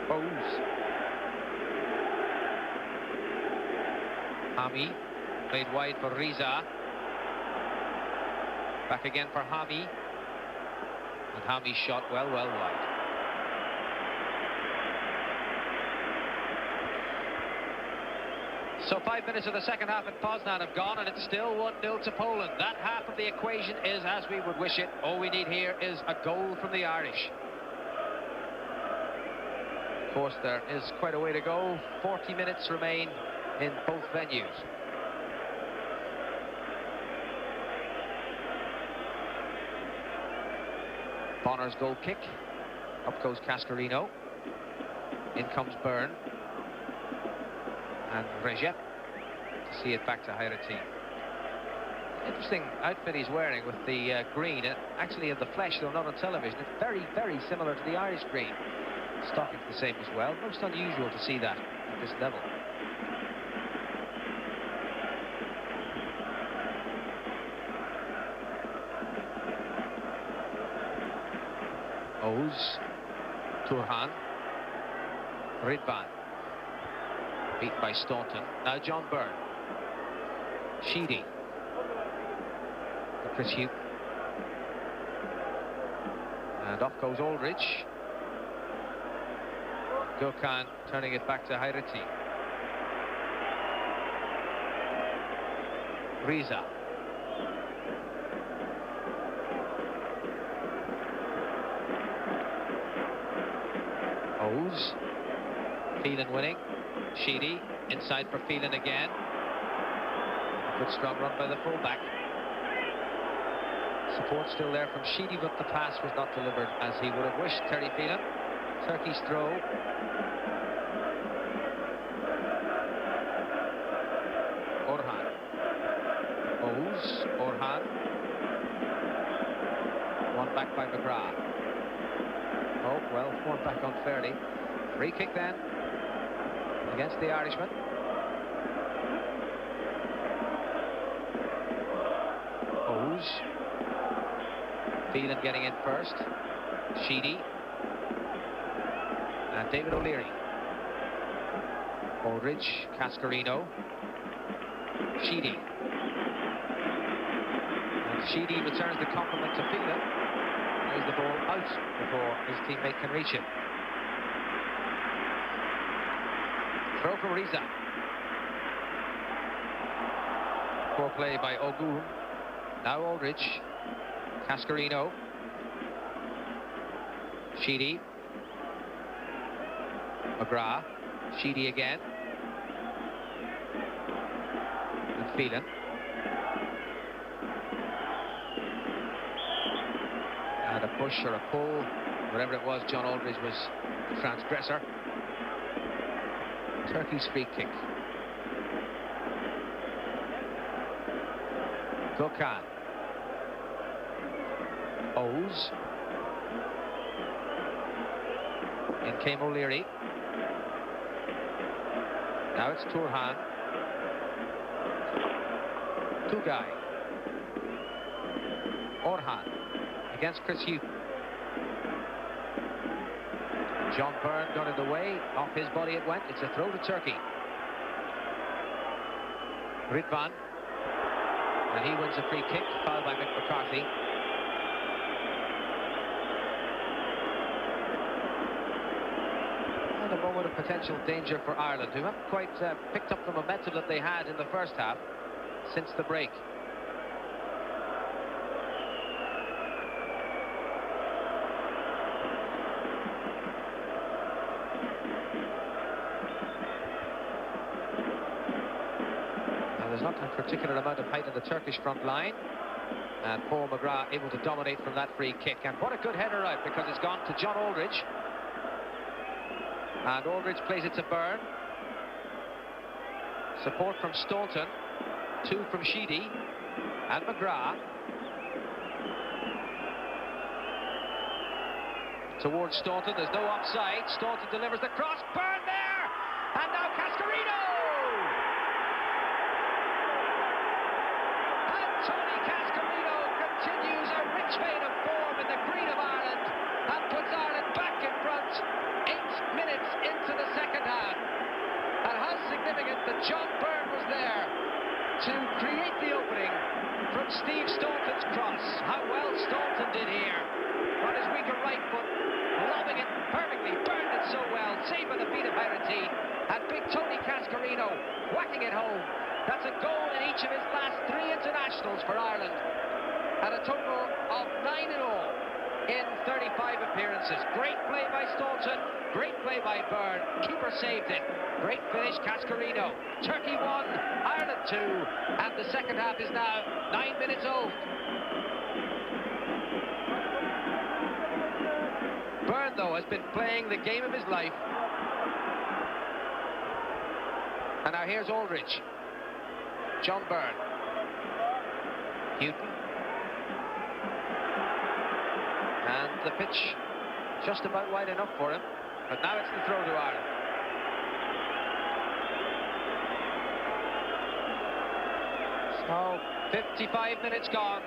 Bowes. Hami. Played wide for Riza. Back again for Hami. And Hami shot well wide. So 5 minutes of the second half in Poznan have gone, and it's still 1-0 to Poland. That half of the equation is as we would wish it. All we need here is a goal from the Irish. Of course, there is quite a way to go. 40 minutes remain in both venues. Bonner's goal kick. Up goes Cascarino. In comes Byrne. And Recep to see it back to Hayrati. Interesting outfit he's wearing with the green. Actually, in the flesh, though not on television, it's very, very similar to the Irish green. Stocking's the same as well. Most unusual to see that at this level. Oz, Turhan, Ridvan. Beat by Staunton. Now John Byrne. Sheedy. Chris Hugh. And off goes Aldridge. Gökhan turning it back to Hayrati. Riza. Oz. Phelan winning. Sheedy inside for Phelan again. A good strong run by the fullback. Support still there from Sheedy, but the pass was not delivered as he would have wished. Terry Phelan. Turkey's throw. Orhan. Oz. Orhan. One back by McGrath. Oh, well, one back unfairly. Free kick then against the Irishman. Oz. Phelan getting in first. Sheedy. And David O'Leary. Aldridge, Cascarino. Sheedy. And Sheedy returns the compliment to Phelan. There's the ball out before his teammate can reach it. Throw from Riza. Poor play by Ogun. Now Aldridge. Cascarino. Sheedy. McGrath. Sheedy again. And Phelan. And a push or a pull. Whatever it was, John Aldridge was the transgressor. Turkey's free kick. Gökhan. Oz. In came O'Leary. Now it's Turhan. Tugay. Orhan against Chris Hugh. John Byrne got in the way. Off his body it went. It's a throw to Turkey. Ridvan. And he wins a free kick. Fouled by Mick McCarthy. And a moment of potential danger for Ireland, who haven't quite picked up the momentum that they had in the first half since the break. There's not a particular amount of height in the Turkish front line, and Paul McGrath able to dominate from that free kick. And what a good header out, because it's gone to John Aldridge, and Aldridge plays it to Byrne. Support from Staunton, two from Sheedy and McGrath. Towards Staunton, there's no offside. Staunton delivers the cross. Byrne there, and now Cascarino. Tony Cascarino continues a rich vein of form in the green of Ireland and puts John Byrne was there to create the opening from Steve Staunton's cross. How well Staunton did here on his weaker right foot, lobbing it perfectly, burned it so well, saved by the feet of Hierotine, and big Tony Cascarino whacking it home. That's a goal in each of his last 3 internationals for Ireland, and a total of 9 in all in 35 appearances. Great play by Staunton, great play by Byrne, keeper saved it, great finish Cascarino. Turkey 1, Ireland 2, and the second half is now 9 minutes old. Byrne, though, has been playing the game of his life. And now here's Aldridge. John Byrne. Houghton. And the pitch just about wide enough for him. But now it's the throw to Ireland. So, 55 minutes gone.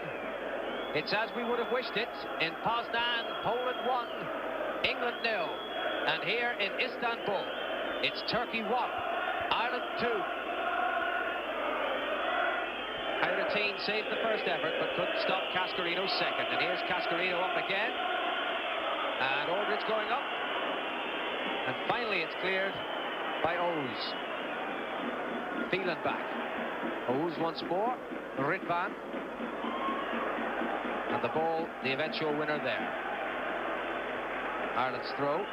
It's as we would have wished it. In Poznan, Poland 1, England 0. And here in Istanbul, it's Turkey 1, Ireland 2. Hierotine saved the first effort, but couldn't stop Cascarino's second. And here's Cascarino up again. And Aldridge going up. And finally it's cleared by O's. Phelan back. O's once more. Ritvan. And the ball, the eventual winner there. Ireland's throw.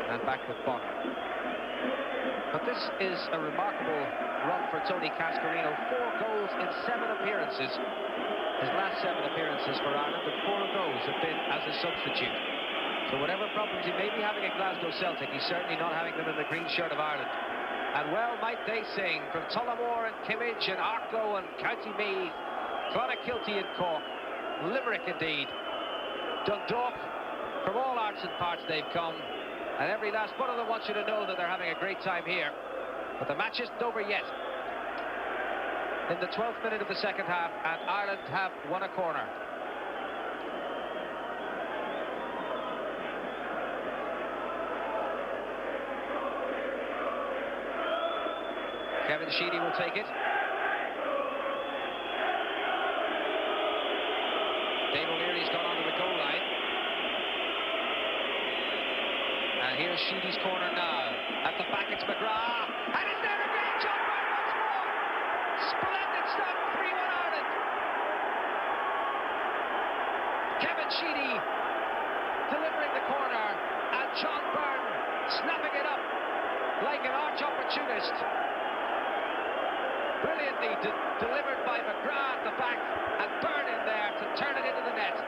And back with Bonner. But this is a remarkable run for Tony Cascarino. 4 goals in 7 appearances. His last 7 appearances for Ireland, and 4 of those have been as a substitute. So whatever problems he may be having at Glasgow Celtic, he's certainly not having them in the green shirt of Ireland. And well might they sing from Tullamore and Kimmage and Arklow and County Meath, Clonakilty and Cork, Limerick indeed, Dundalk, from all arts and parts they've come, and every last one of them wants you to know that they're having a great time here. But the match isn't over yet. In the 12th minute of the second half, and Ireland have won a corner. Kevin Sheedy will take it. Dave O'Leary's gone onto the goal line. And here's Sheedy's corner now. At the back it's McGrath. And it's there again, John Byrne once more. Splendid stuff, 3-1 Ireland. Kevin Sheedy delivering the corner. And John Byrne snapping it up like an arch opportunist. Brilliantly delivered by McGrath at the back, and Byrne in there to turn it into the net.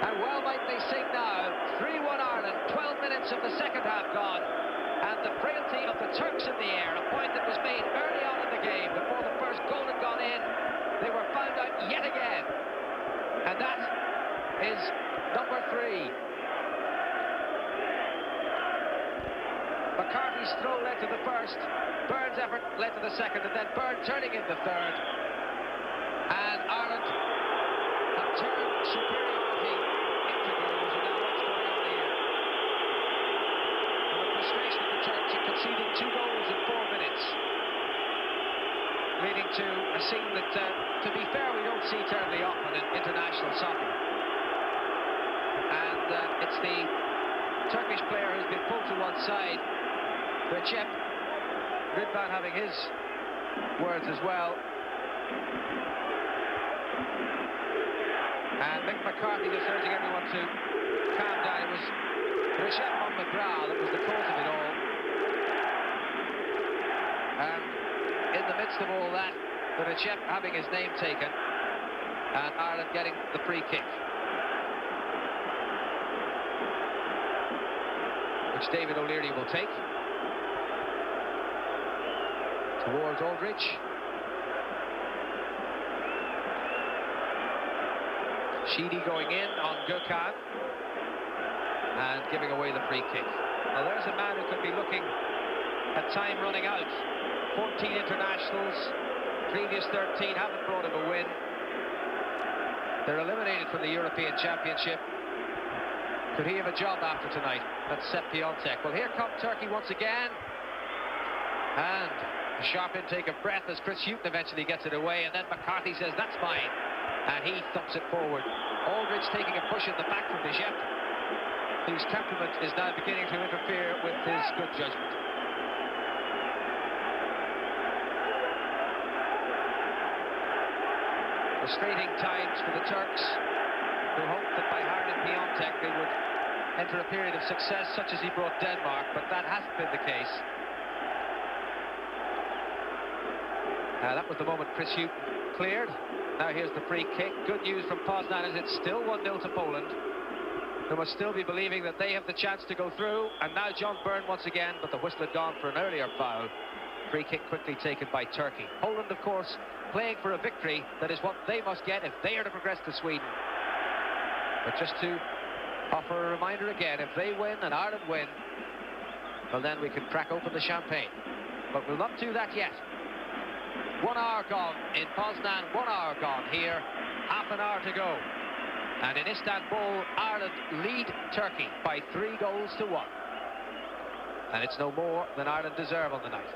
And well might they sing now. 3-1 Ireland, 12 minutes of the second half gone, and the frailty of the Turks in the air, a point that was made early on in the game before the first goal had gone in. They were found out yet again, and that is number 3. McCarthy's throw led to the first, Byrne's effort led to the second, and then Byrne turning in the third. And Ireland have turned superiority into goals, and now what's going on here? And the frustration of the Turks in conceding 2 goals in 4 minutes, leading to a scene that, to be fair, we don't see terribly often in international soccer. And it's the Turkish player who's been pulled to one side. Recep, Ridvan having his words as well. And Mick McCarthy just urging everyone to calm down. It was Recep on McGrath that was the cause of it all. And in the midst of all that, Recep having his name taken, and Ireland getting the free kick, which David O'Leary will take. Towards Aldridge. Sheedy going in on Gökhan and giving away the free kick. Now there's a man who could be looking at time running out. 14 internationals, previous 13 haven't brought him a win. They're eliminated from the European Championship. Could he have a job after tonight? That's Sepp Piontek. Well, here come Turkey once again. And a sharp intake of breath as Chris Hughton eventually gets it away, and then McCarthy says, that's mine. And he thumps it forward. Aldridge taking a push in the back from De Jep, whose temperament is now beginning to interfere with his good judgment. Frustrating times for the Turks, who hoped that by hiring Piontek they would enter a period of success such as he brought Denmark, but that hasn't been the case. That was the moment Chris Hughton cleared. Now here's the free kick. Good news from Poznan as it's still 1-0 to Poland, who must still be believing that they have the chance to go through. And now John Byrne once again, but the whistle had gone for an earlier foul. Free kick quickly taken by Turkey. Poland, of course, playing for a victory. That is what they must get if they are to progress to Sweden. But just to offer a reminder again, if they win and Ireland win, well, then we can crack open the champagne. But we'll not do that yet. 1 hour gone in Poznan, 1 hour gone here, half an hour to go. And in Istanbul, Ireland lead Turkey by 3 goals to 1. And it's no more than Ireland deserve on the night.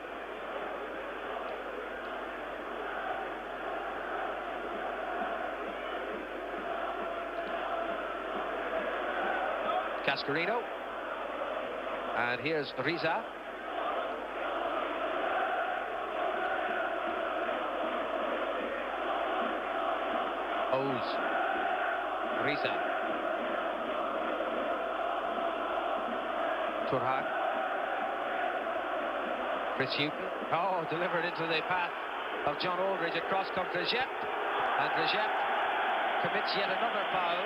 Cascarino. And here's Riza. O's. Riza. Turhan. Chris Hughton. Oh, delivered into the path of John Aldridge. Across comes De Jep. And De Jep commits yet another foul.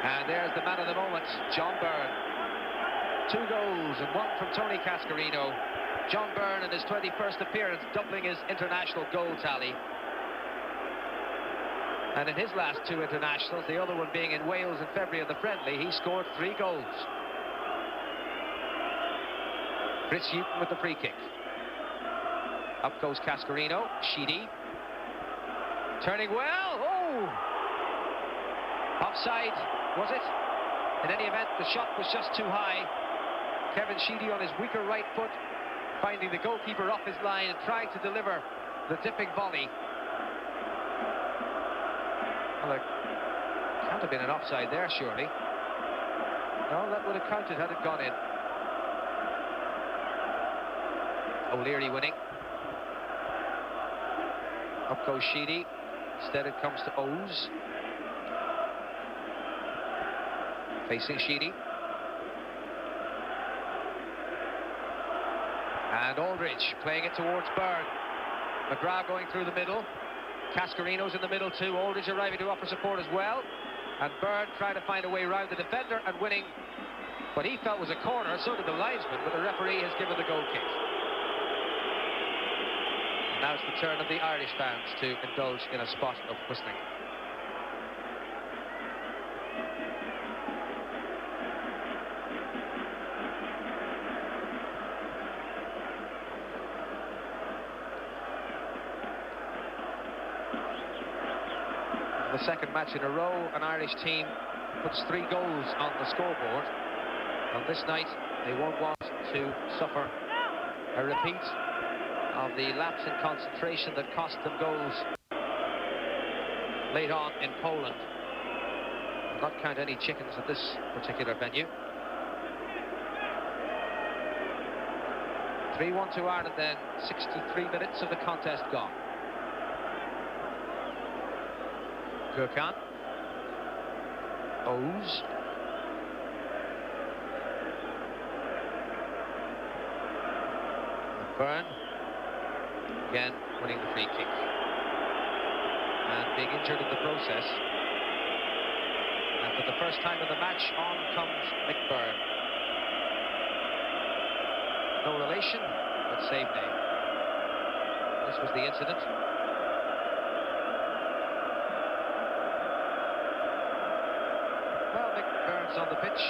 And there's the man of the moment, John Byrne. 2 goals and 1 from Tony Cascarino. John Byrne in his 21st appearance, doubling his international goal tally. And in his last 2 internationals, the other one being in Wales in February in the friendly, he scored 3 goals. Chris Hughton with the free kick. Up goes Cascarino. Sheedy. Turning well. Oh! Offside, was it? In any event, the shot was just too high. Kevin Sheedy on his weaker right foot, finding the goalkeeper off his line and trying to deliver the dipping volley. Well, there can't have been an offside there, surely. No, that would have counted had it gone in. O'Leary winning. Up goes Sheedy. Instead it comes to O's. Facing Sheedy. And Aldridge playing it towards Byrne. McGrath going through the middle. Cascarino's in the middle too. Aldridge arriving to offer support as well. And Byrne trying to find a way around the defender and winning what he felt was a corner. So did the linesman, but the referee has given the goal kick. And now it's the turn of the Irish fans to indulge in a spot of whistling. The second match in a row, an Irish team puts 3 goals on the scoreboard. On this night, they won't want to suffer a repeat of the lapse in concentration that cost them goals late on in Poland. I'll not count any chickens at this particular venue. 3-1 to Ireland then, 63 minutes of the contest gone. Gurkhan. O's. Byrne. Again, winning the free kick. And being injured in the process. And for the first time in the match, on comes Mick Byrne. No relation, but same name. This was the incident. Well, Mick Byrne's on the pitch,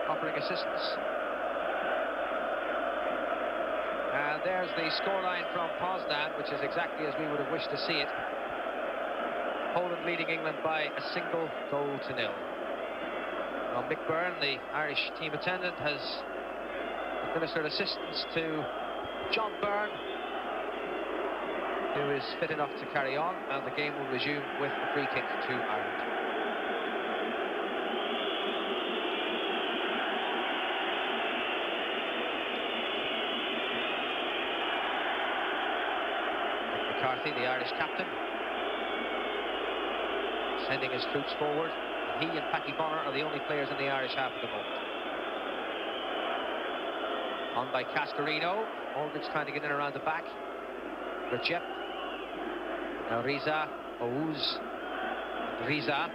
offering assistance. And And there's the scoreline from Poznan, which is exactly as we would have wished to see it. Poland leading England by a single goal to nil. Now, Mick Byrne, the Irish team attendant, has administered assistance to John Byrne, who is fit enough to carry on, and the game will resume with a free kick to Ireland. Mick McCarthy, the Irish captain, sending his troops forward. He and Packy Bonner are the only players in the Irish half at the moment. On by Cascarino. Aldridge trying to get in around the back. Recep. Now Riza, Ouz, Riza.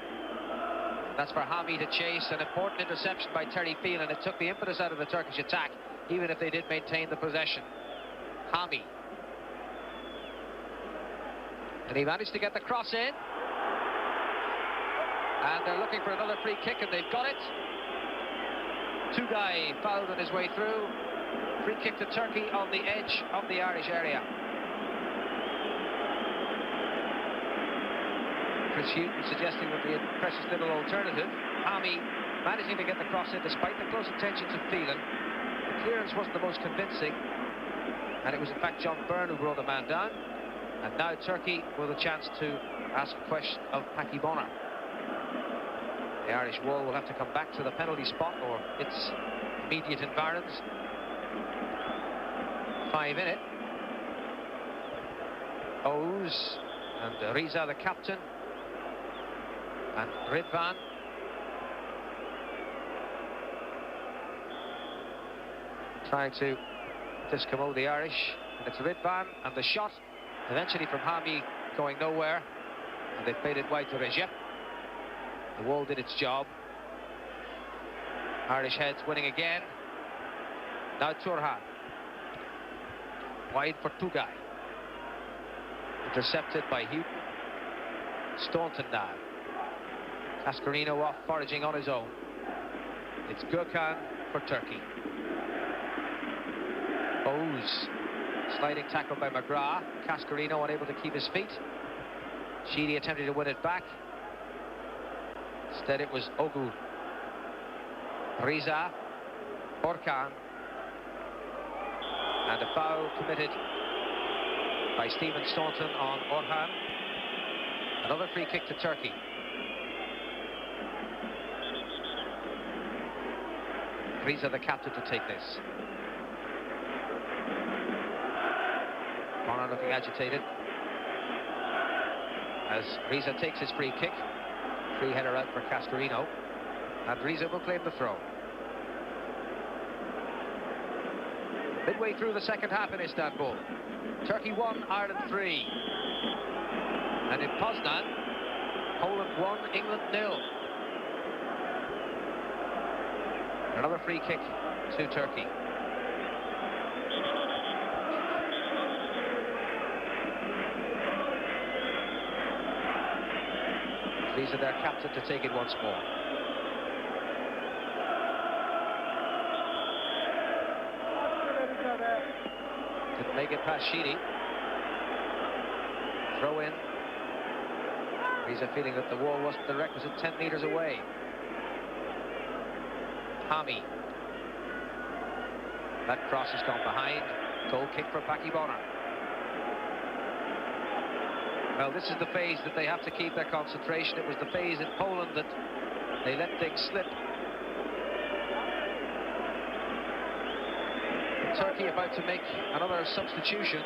That's for Hami to chase. An important interception by Terry Phelan. It took the impetus out of the Turkish attack, even if they did maintain the possession. Hami. And he managed to get the cross in. And they're looking for another free kick, and they've got it. Tugay fouled on his way through. Free kick to Turkey on the edge of the Irish area. Chris Hughton suggesting that the precious little alternative. Hami managing to get the cross in despite the close attentions of Phelan. The clearance wasn't the most convincing, and it was in fact John Byrne who brought the man down. And now Turkey with a chance to ask a question of Packy Bonner. The Irish wall will have to come back to the penalty spot or its immediate environs. 5 in it. Ouz and Riza, the captain, and Ridvan. Trying to discommode the Irish, and it's Ridvan, and the shot eventually from Hami going nowhere, and they played it wide to Recep. The wall did its job. Irish heads winning again. Now Turhan. Wide for Tugay. Intercepted by Hughton. Staunton now. Cascarino off foraging on his own. It's Gürkan for Turkey. Ouz. Sliding tackle by McGrath. Cascarino unable to keep his feet. Sheedy attempting to win it back. Instead it was Ogu. Riza. Orkan. And a foul committed by Stephen Staunton on Orhan. Another free kick to Turkey. Riza the captain to take this. Bonner looking agitated as Riza takes his free kick. Free header out for Cascarino, and Riza will claim the throw. Midway through the second half in Istanbul. Turkey 1, Ireland 3. And in Poznan, Poland 1, England 0. Another free kick to Turkey. These are their captain to take it once more. Didn't make it past Sheedy. Throw in. He's a feeling that the wall wasn't the requisite 10 meters away. Hami. That cross has gone behind. Goal kick for Packy Bonner. Well, this is the phase that they have to keep their concentration. It was the phase in Poland that they let things slip. Turkey about to make another substitution.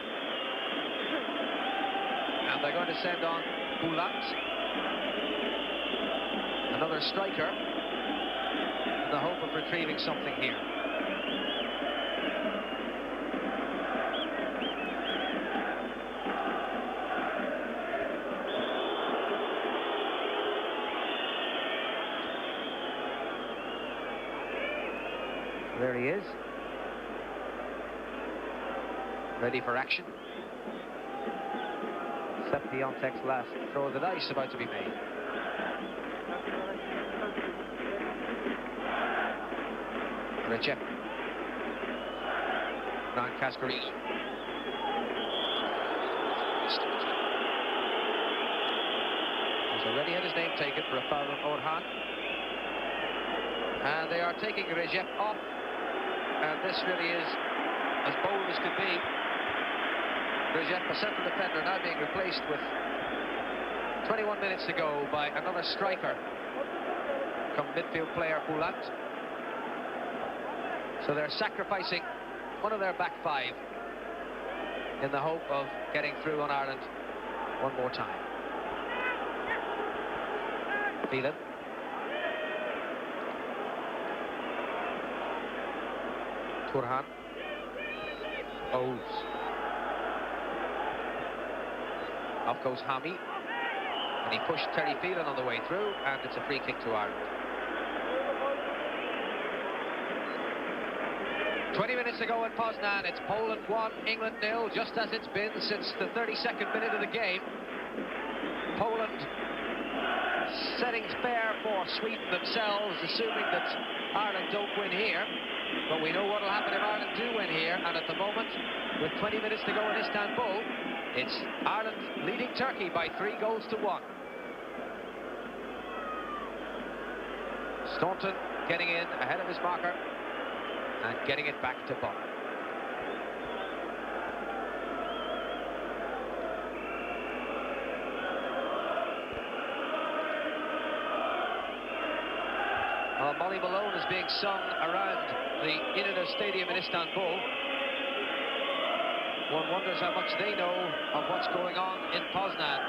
And they're going to send on Boulat, another striker, in the hope of retrieving something here. There he is. Ready for action. Sepiontek's last throw of the dice about to be made. Recep. Cascarino. He's already had his name taken for a foul on Orhan. And they are taking Recep off. And this really is as bold as could be. Recep, a central defender, now being replaced with 21 minutes to go by another striker, come midfield player Boulant. So they're sacrificing one of their back five in the hope of getting through on Ireland one more time. Phelan. Turhan. Ows. Off goes Hami. And he pushed Terry Phelan on the way through, and it's a free kick to Ireland. 20 minutes to go at Poznan. It's Poland 1, England 0, just as it's been since the 32nd minute of the game. Poland settings fair for Sweden themselves, assuming that Ireland don't win here. But we know what will happen if Ireland do win here, and at the moment, with 20 minutes to go in Istanbul, it's Ireland leading Turkey by 3-1. Staunton getting in ahead of his marker and getting it back to Bonner. Well, Molly Malone is being sung around the İnönü Stadium in Istanbul. One wonders how much they know of what's going on in Poznan.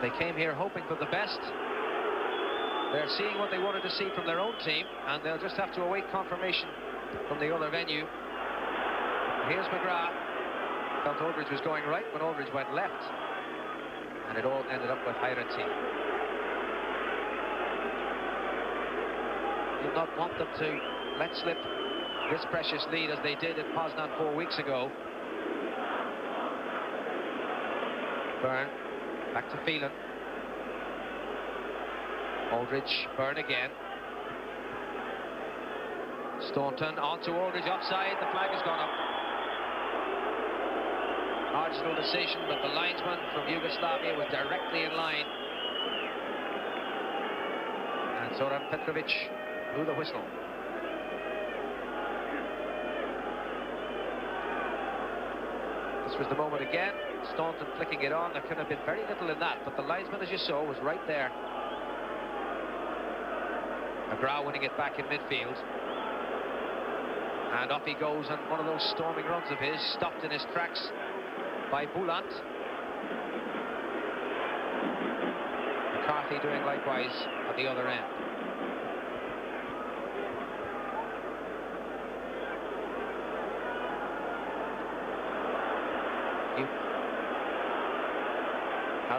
They came here hoping for the best. They're seeing what they wanted to see from their own team, and they'll just have to await confirmation from the other venue. Here's McGrath. Felt Aldridge was going right when Aldridge went left, and it all ended up with Hayrati. You'll not want them to let slip this precious lead as they did in Poznan 4 weeks ago. Byrne, back to Phelan. Aldridge, Byrne again. Staunton on to Aldridge, offside. The flag has gone up. Marginal decision, but the linesman from Yugoslavia was directly in line. And Zoran Petrovic blew the whistle. This was the moment again. Staunton flicking it on. There could have been very little in that, but the linesman, as you saw, was right there. McGrath winning it back in midfield. And off he goes on one of those storming runs of his, stopped in his tracks by Boulant. McCarthy doing likewise at the other end.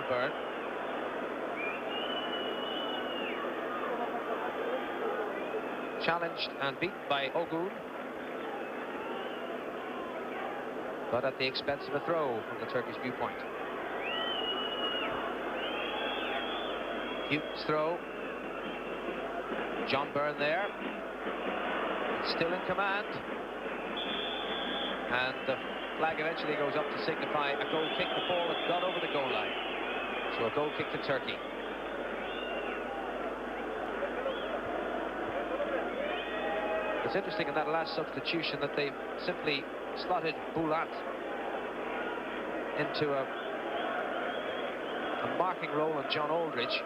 Byrne. Challenged and beaten by Ogun, but at the expense of a throw from the Turkish viewpoint. Hugh's throw. John Byrne there, still in command, and the flag eventually goes up to signify a goal kick. The ball had gone over the goal line, so a goal kick to Turkey. It's interesting in that last substitution that they simply slotted Boulant into a marking role on John Aldridge.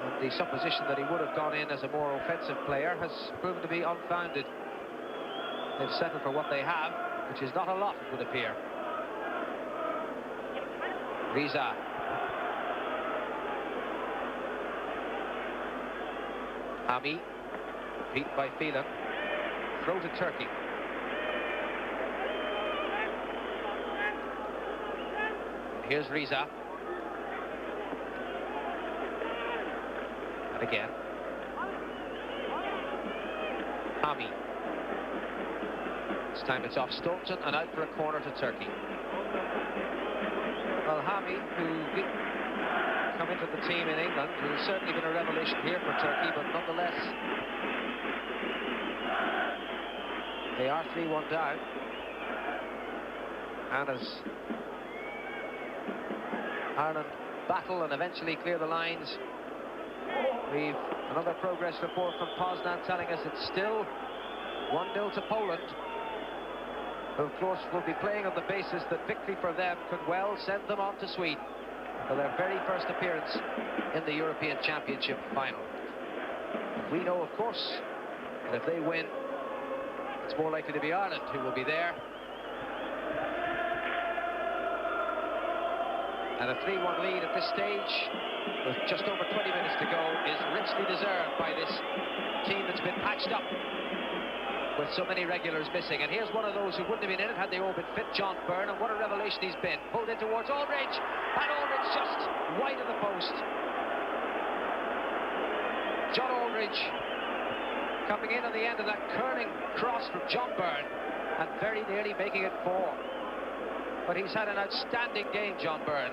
And the supposition that he would have gone in as a more offensive player has proven to be unfounded. They've settled for what they have, which is not a lot, it would appear. Riza. Hami. Beat by Phelan. Throw to Turkey. And here's Riza. And again. Hami. This time it's off Staunton and out for a corner to Turkey. Well, Hami, who didn't come into the team in England, who has certainly been a revelation here for Turkey, but nonetheless, they are 3-1 down. And as Ireland battle and eventually clear the lines, we've another progress report from Poznan telling us it's still 1-0 to Poland, who of course will be playing on the basis that victory for them could well send them on to Sweden for their very first appearance in the European Championship final. We know, of course, that if they win, it's more likely to be Ireland who will be there. And a 3-1 lead at this stage, with just over 20 minutes to go, is richly deserved by this team that's been patched up with so many regulars missing. And here's one of those who wouldn't have been in it had they all been fit, John Byrne, and what a revelation he's been. Pulled in towards Aldridge, and Aldridge just wide of the post. John Aldridge coming in on the end of that curling cross from John Byrne, and very nearly making it 4. But he's had an outstanding game, John Byrne.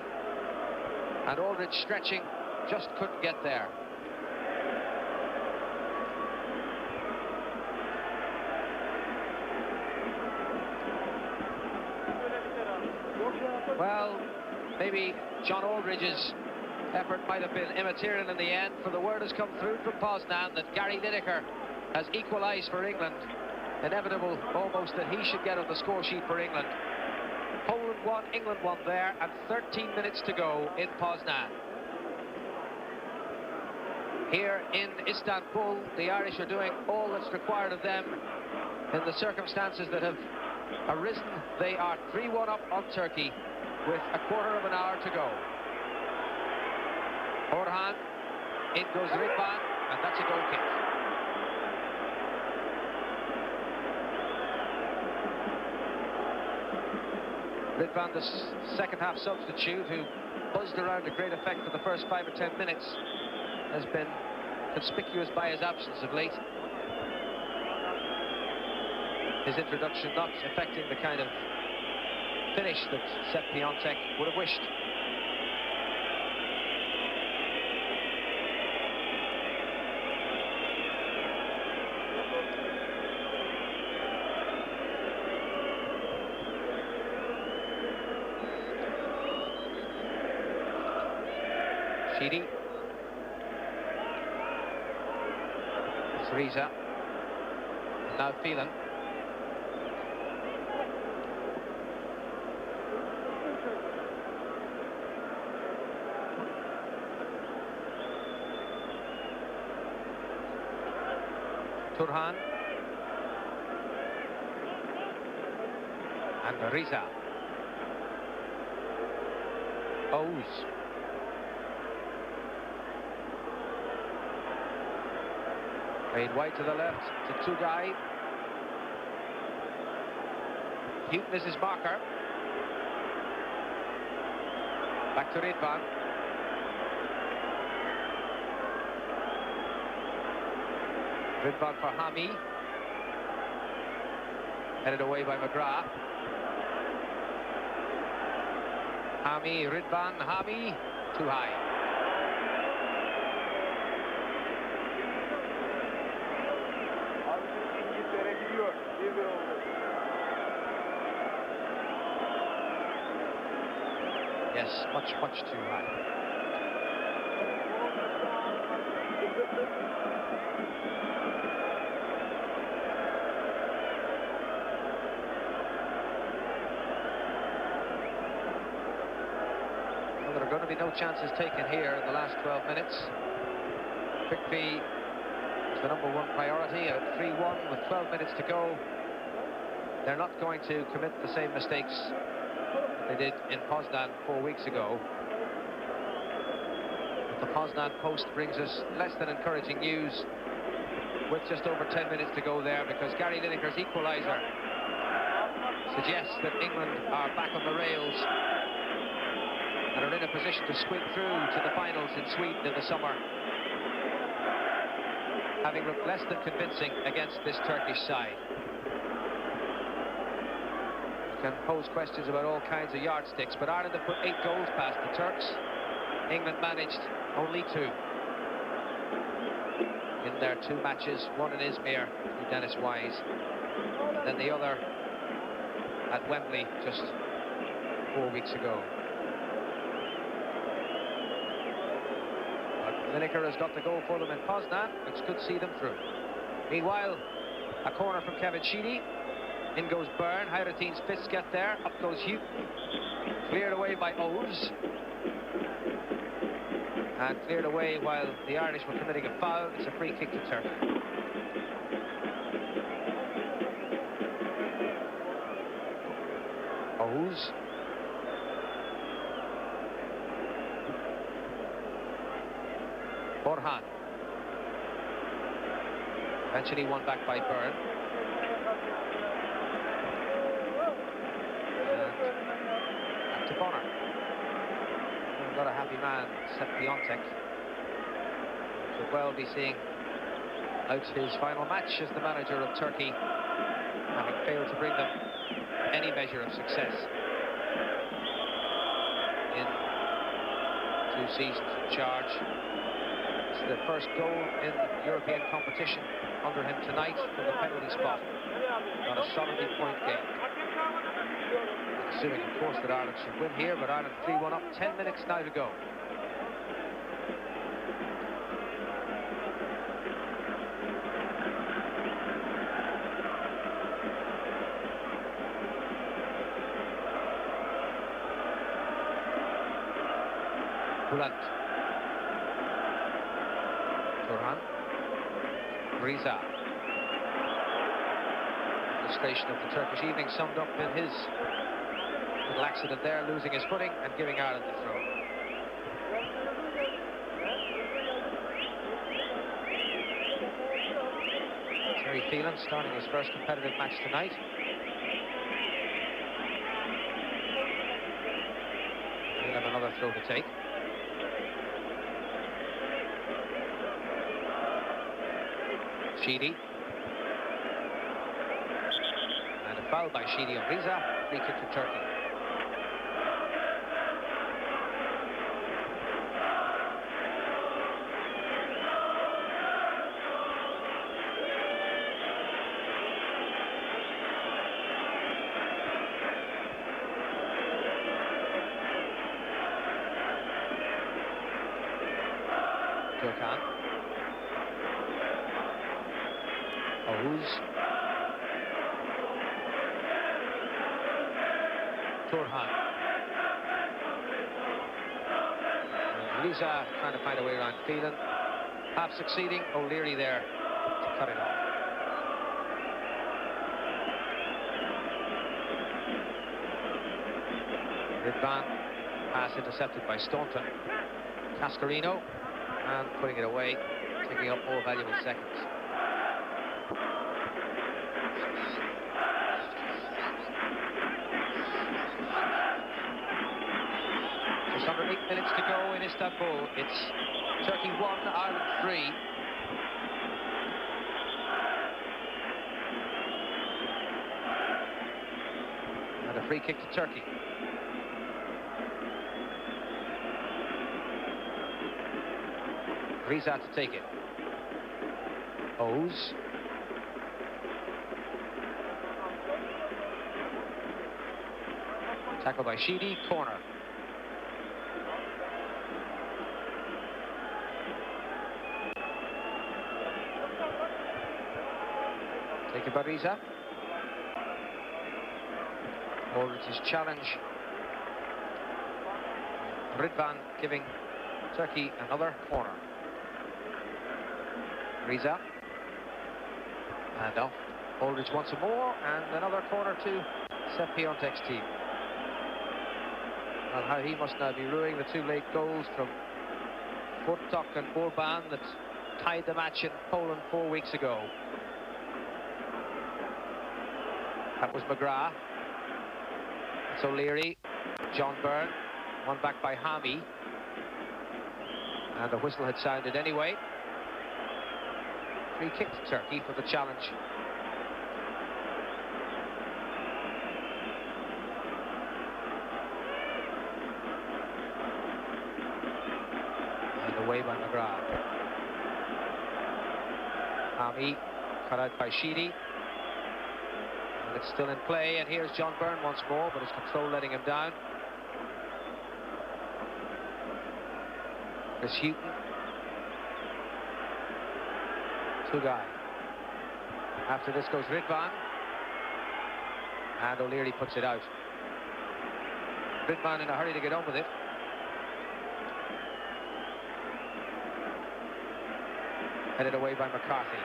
And Aldridge stretching, just couldn't get there. Well, maybe John Aldridge's effort might have been immaterial in the end, for the word has come through from Poznan that Gary Lineker has equalised for England. Inevitable almost that he should get on the score sheet for England. Poland won, England won there, and 13 minutes to go in Poznan. Here in Istanbul, the Irish are doing all that's required of them in the circumstances that have arisen. They are 3-1 up on Turkey with a quarter of an hour to go. Orhan, in goes Ridvan, and that's a goal kick. Ridvan, the second half substitute, who buzzed around to great effect for the first 5 or 10 minutes, has been conspicuous by his absence of late. His introduction not affecting the kind of finish that Sepp Piontek would have wished. Sheedy. Riza. Now Phelan. Turhan. And Riza. Ouz. Played wide to the left to Tugay. Houghton is his marker. Back to Ridvan. Ridvan for Hami. Headed away by McGrath. Hami, Ridvan, Hami. Too high. Yes, much too high. Well, there are going to be no chances taken here in the last 12 minutes. Victory is the #1 priority at 3-1 with 12 minutes to go. They're not going to commit the same mistakes they did in Poznan 4 weeks ago. But the Poznan Post brings us less than encouraging news with just over 10 minutes to go there, because Gary Lineker's equaliser suggests that England are back on the rails and are in a position to squeak through to the finals in Sweden in the summer, having looked less than convincing against this Turkish side. Can pose questions about all kinds of yardsticks, but Ireland have put 8 goals past the Turks. England managed only 2 in their 2 matches, one in Izmir through Dennis Wise, and then the other at Wembley just 4 weeks ago. But Lineker has got the goal for them in Poznan, which could see them through. Meanwhile, a corner from Kevin Sheedy. In goes Byrne. Hayrettin's fists get there. Up goes Hugh. Cleared away by Oves. And cleared away while the Irish were committing a foul. It's a free kick to Turkey. Oves. Orhan. Eventually won back by Byrne. And to Bonner. Not a happy man, Sepp Piontek. Could well be seeing out his final match as the manager of Turkey, having failed to bring them any measure of success in 2 seasons in charge. It's the first goal in European competition under him tonight from the penalty spot. Not a solidly point game. Assuming, of course, that Ireland should win here, but Ireland 3-1 up, 10 minutes now to go. Bülent. Turhan. Riza. Frustration of the Turkish evening summed up in his little accident there, losing his footing and giving Ireland the throw. Terry Phelan starting his first competitive match tonight. He'll have another throw to take. Sheedy. And a foul by Sheedy on Riza. Free kick to Turkey. Turkan. Oğuz. Turhan. Lisa trying to find a way around Phelan. Half succeeding. O'Leary there to cut it off. Ridvan. Pass intercepted by Staunton. Cascarino. And putting it away, taking up more valuable seconds. Just under 8 minutes to go in Istanbul. It's Turkey 1, Ireland 3. And a free kick to Turkey. Riza to take it. Oğuz. Tackle by Sheedy, corner. Taken by Riza. Aldridge's challenge. Ridvan giving Turkey another corner. Riza. And off. Aldridge wants some more, and another corner to Sepp Piontek's team. And how he must now be ruining the 2 late goals from Fortok and Orban that tied the match in Poland 4 weeks ago. That was McGrath. It's O'Leary. John Byrne. One back by Hami. And the whistle had sounded anyway. Free kick to Turkey for the challenge. And away by McGrath. Hami cut out by Sheedy. And it's still in play, and here's John Byrne once more, but his control letting him down. Chris Hughton. Tugai. After this goes Ridvan. And O'Leary puts it out. Ridvan in a hurry to get on with it. Headed away by McCarthy.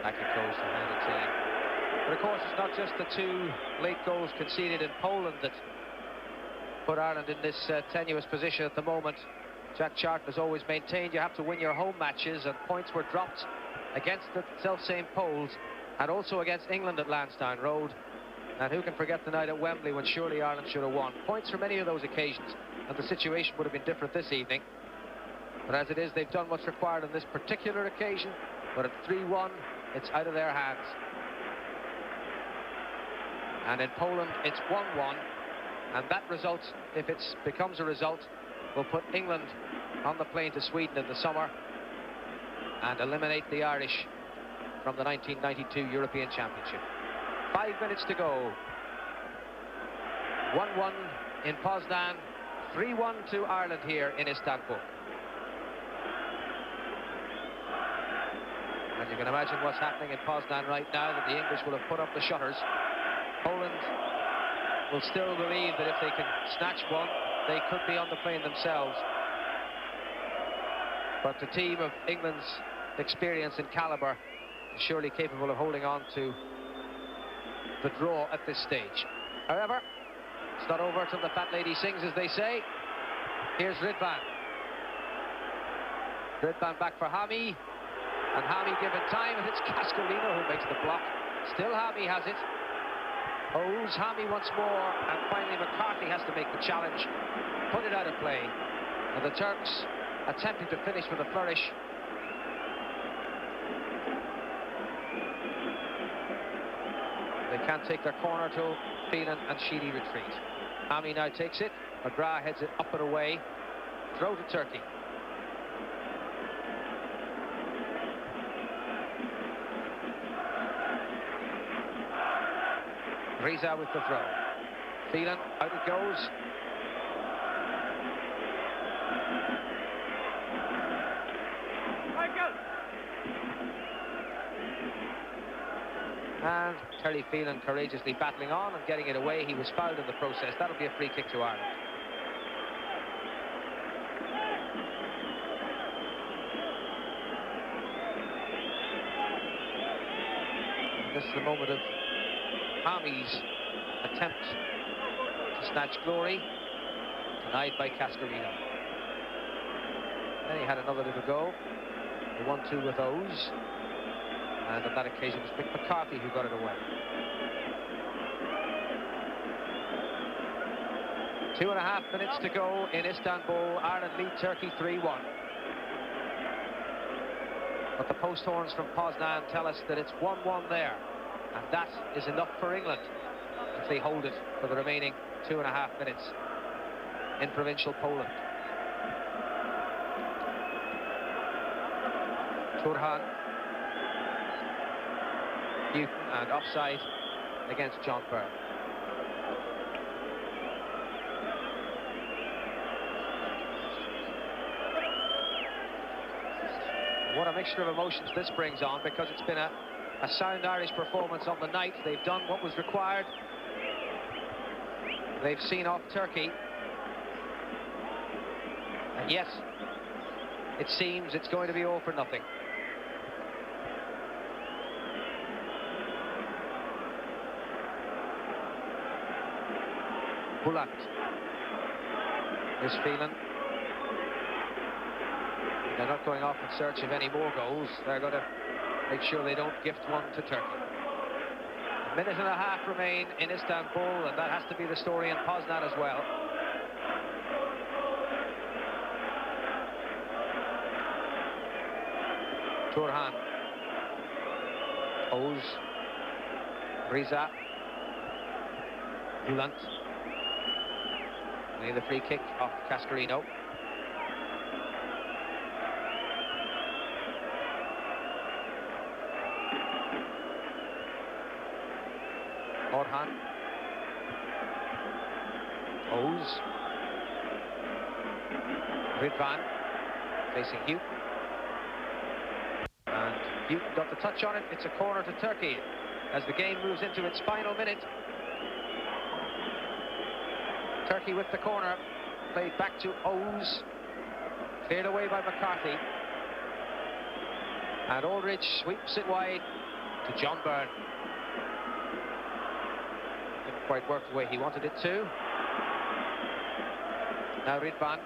Back it goes to hand it to. But of course, it's not just the two late goals conceded in Poland that put Ireland in this tenuous position at the moment. Jack Charlton has always maintained you have to win your home matches, and points were dropped against the self-same Poles and also against England at Lansdowne Road. And who can forget the night at Wembley when surely Ireland should have won? Points for many of those occasions, and the situation would have been different this evening. But as it is, they've done what's required on this particular occasion. But at 3-1, it's out of their hands. And in Poland, it's 1-1. And that result, if it becomes a result, will put England on the plane to Sweden in the summer and eliminate the Irish from the 1992 European Championship. 5 minutes to go. 1-1 in Poznan, 3-1 to Ireland here in Istanbul. And you can imagine what's happening in Poznan right now, that the English will have put up the shutters. Poland will still believe that if they can snatch one, they could be on the plane themselves. But the team of England's experience and calibre is surely capable of holding on to the draw at this stage. However, it's not over till the fat lady sings, as they say. Here's Ridvan. Ridvan back for Hami. And Hami given time, and it's Cascarino who makes the block. Still Hami has it. Hose Hami once more, and finally McCarthy has to make the challenge. Put it out of play. And the Turks attempting to finish with a flourish. They can't take their corner till Phelan and Sheedy retreat. Hami now takes it. McGrath heads it up and away. Throw to Turkey. Riza with the throw. Phelan, out it goes. And Terry Phelan courageously battling on and getting it away. He was fouled in the process. That'll be a free kick to Ireland. And this is the moment of Hami's attempt to snatch glory, denied by Cascarino. Then he had another little go. The 1-2 with O's. And on that occasion it was Mick McCarthy who got it away. 2.5 minutes to go in Istanbul. Ireland lead Turkey 3-1. But the post horns from Poznan tell us that it's 1-1 there. And that is enough for England if they hold it for the remaining 2.5 minutes in provincial Poland. Turhan. Newton, and offside against John Byrne. What a mixture of emotions this brings on, because it's been a sound Irish performance on the night. They've done what was required. They've seen off Turkey. And yet, it seems it's going to be all for nothing. Bulat. Here's Phelan. They're not going off in search of any more goals. They're going to make sure they don't gift one to Turkey. A minute and a half remain in Istanbul, and that has to be the story in Poznan as well. Turhan. Oz. Riza. Bulant. The free kick off Cascarino. Orhan. Oz. Ridvan facing Houghton. And Houghton got the touch on it. It's a corner to Turkey as the game moves into its final minute. Turkey with the corner. Played back to Oz. Cleared away by McCarthy. And Aldridge sweeps it wide to John Byrne. Didn't quite work the way he wanted it to. Now Ridvan.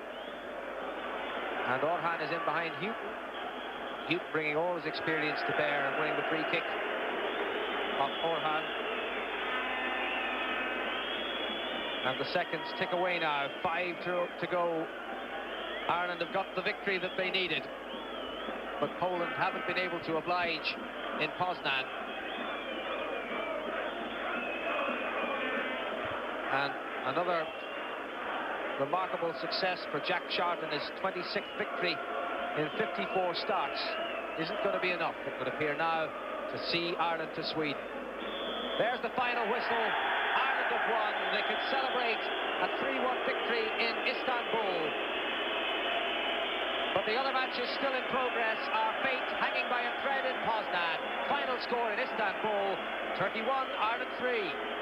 And Orhan is in behind Houghton. Houghton bringing all his experience to bear and winning the free kick off Orhan. And the seconds tick away now. 5 to go. Ireland have got the victory that they needed, but Poland haven't been able to oblige in Poznan. And another remarkable success for Jack Charlton. His 26th victory in 54 starts isn't going to be enough, it would appear now, to see Ireland to Sweden. There's the final whistle. Ireland have won. They can celebrate a 3-1 victory in Istanbul. But the other match is still in progress. Our fate hanging by a thread in Poznan. Final score in Istanbul, Turkey 1, Ireland 3.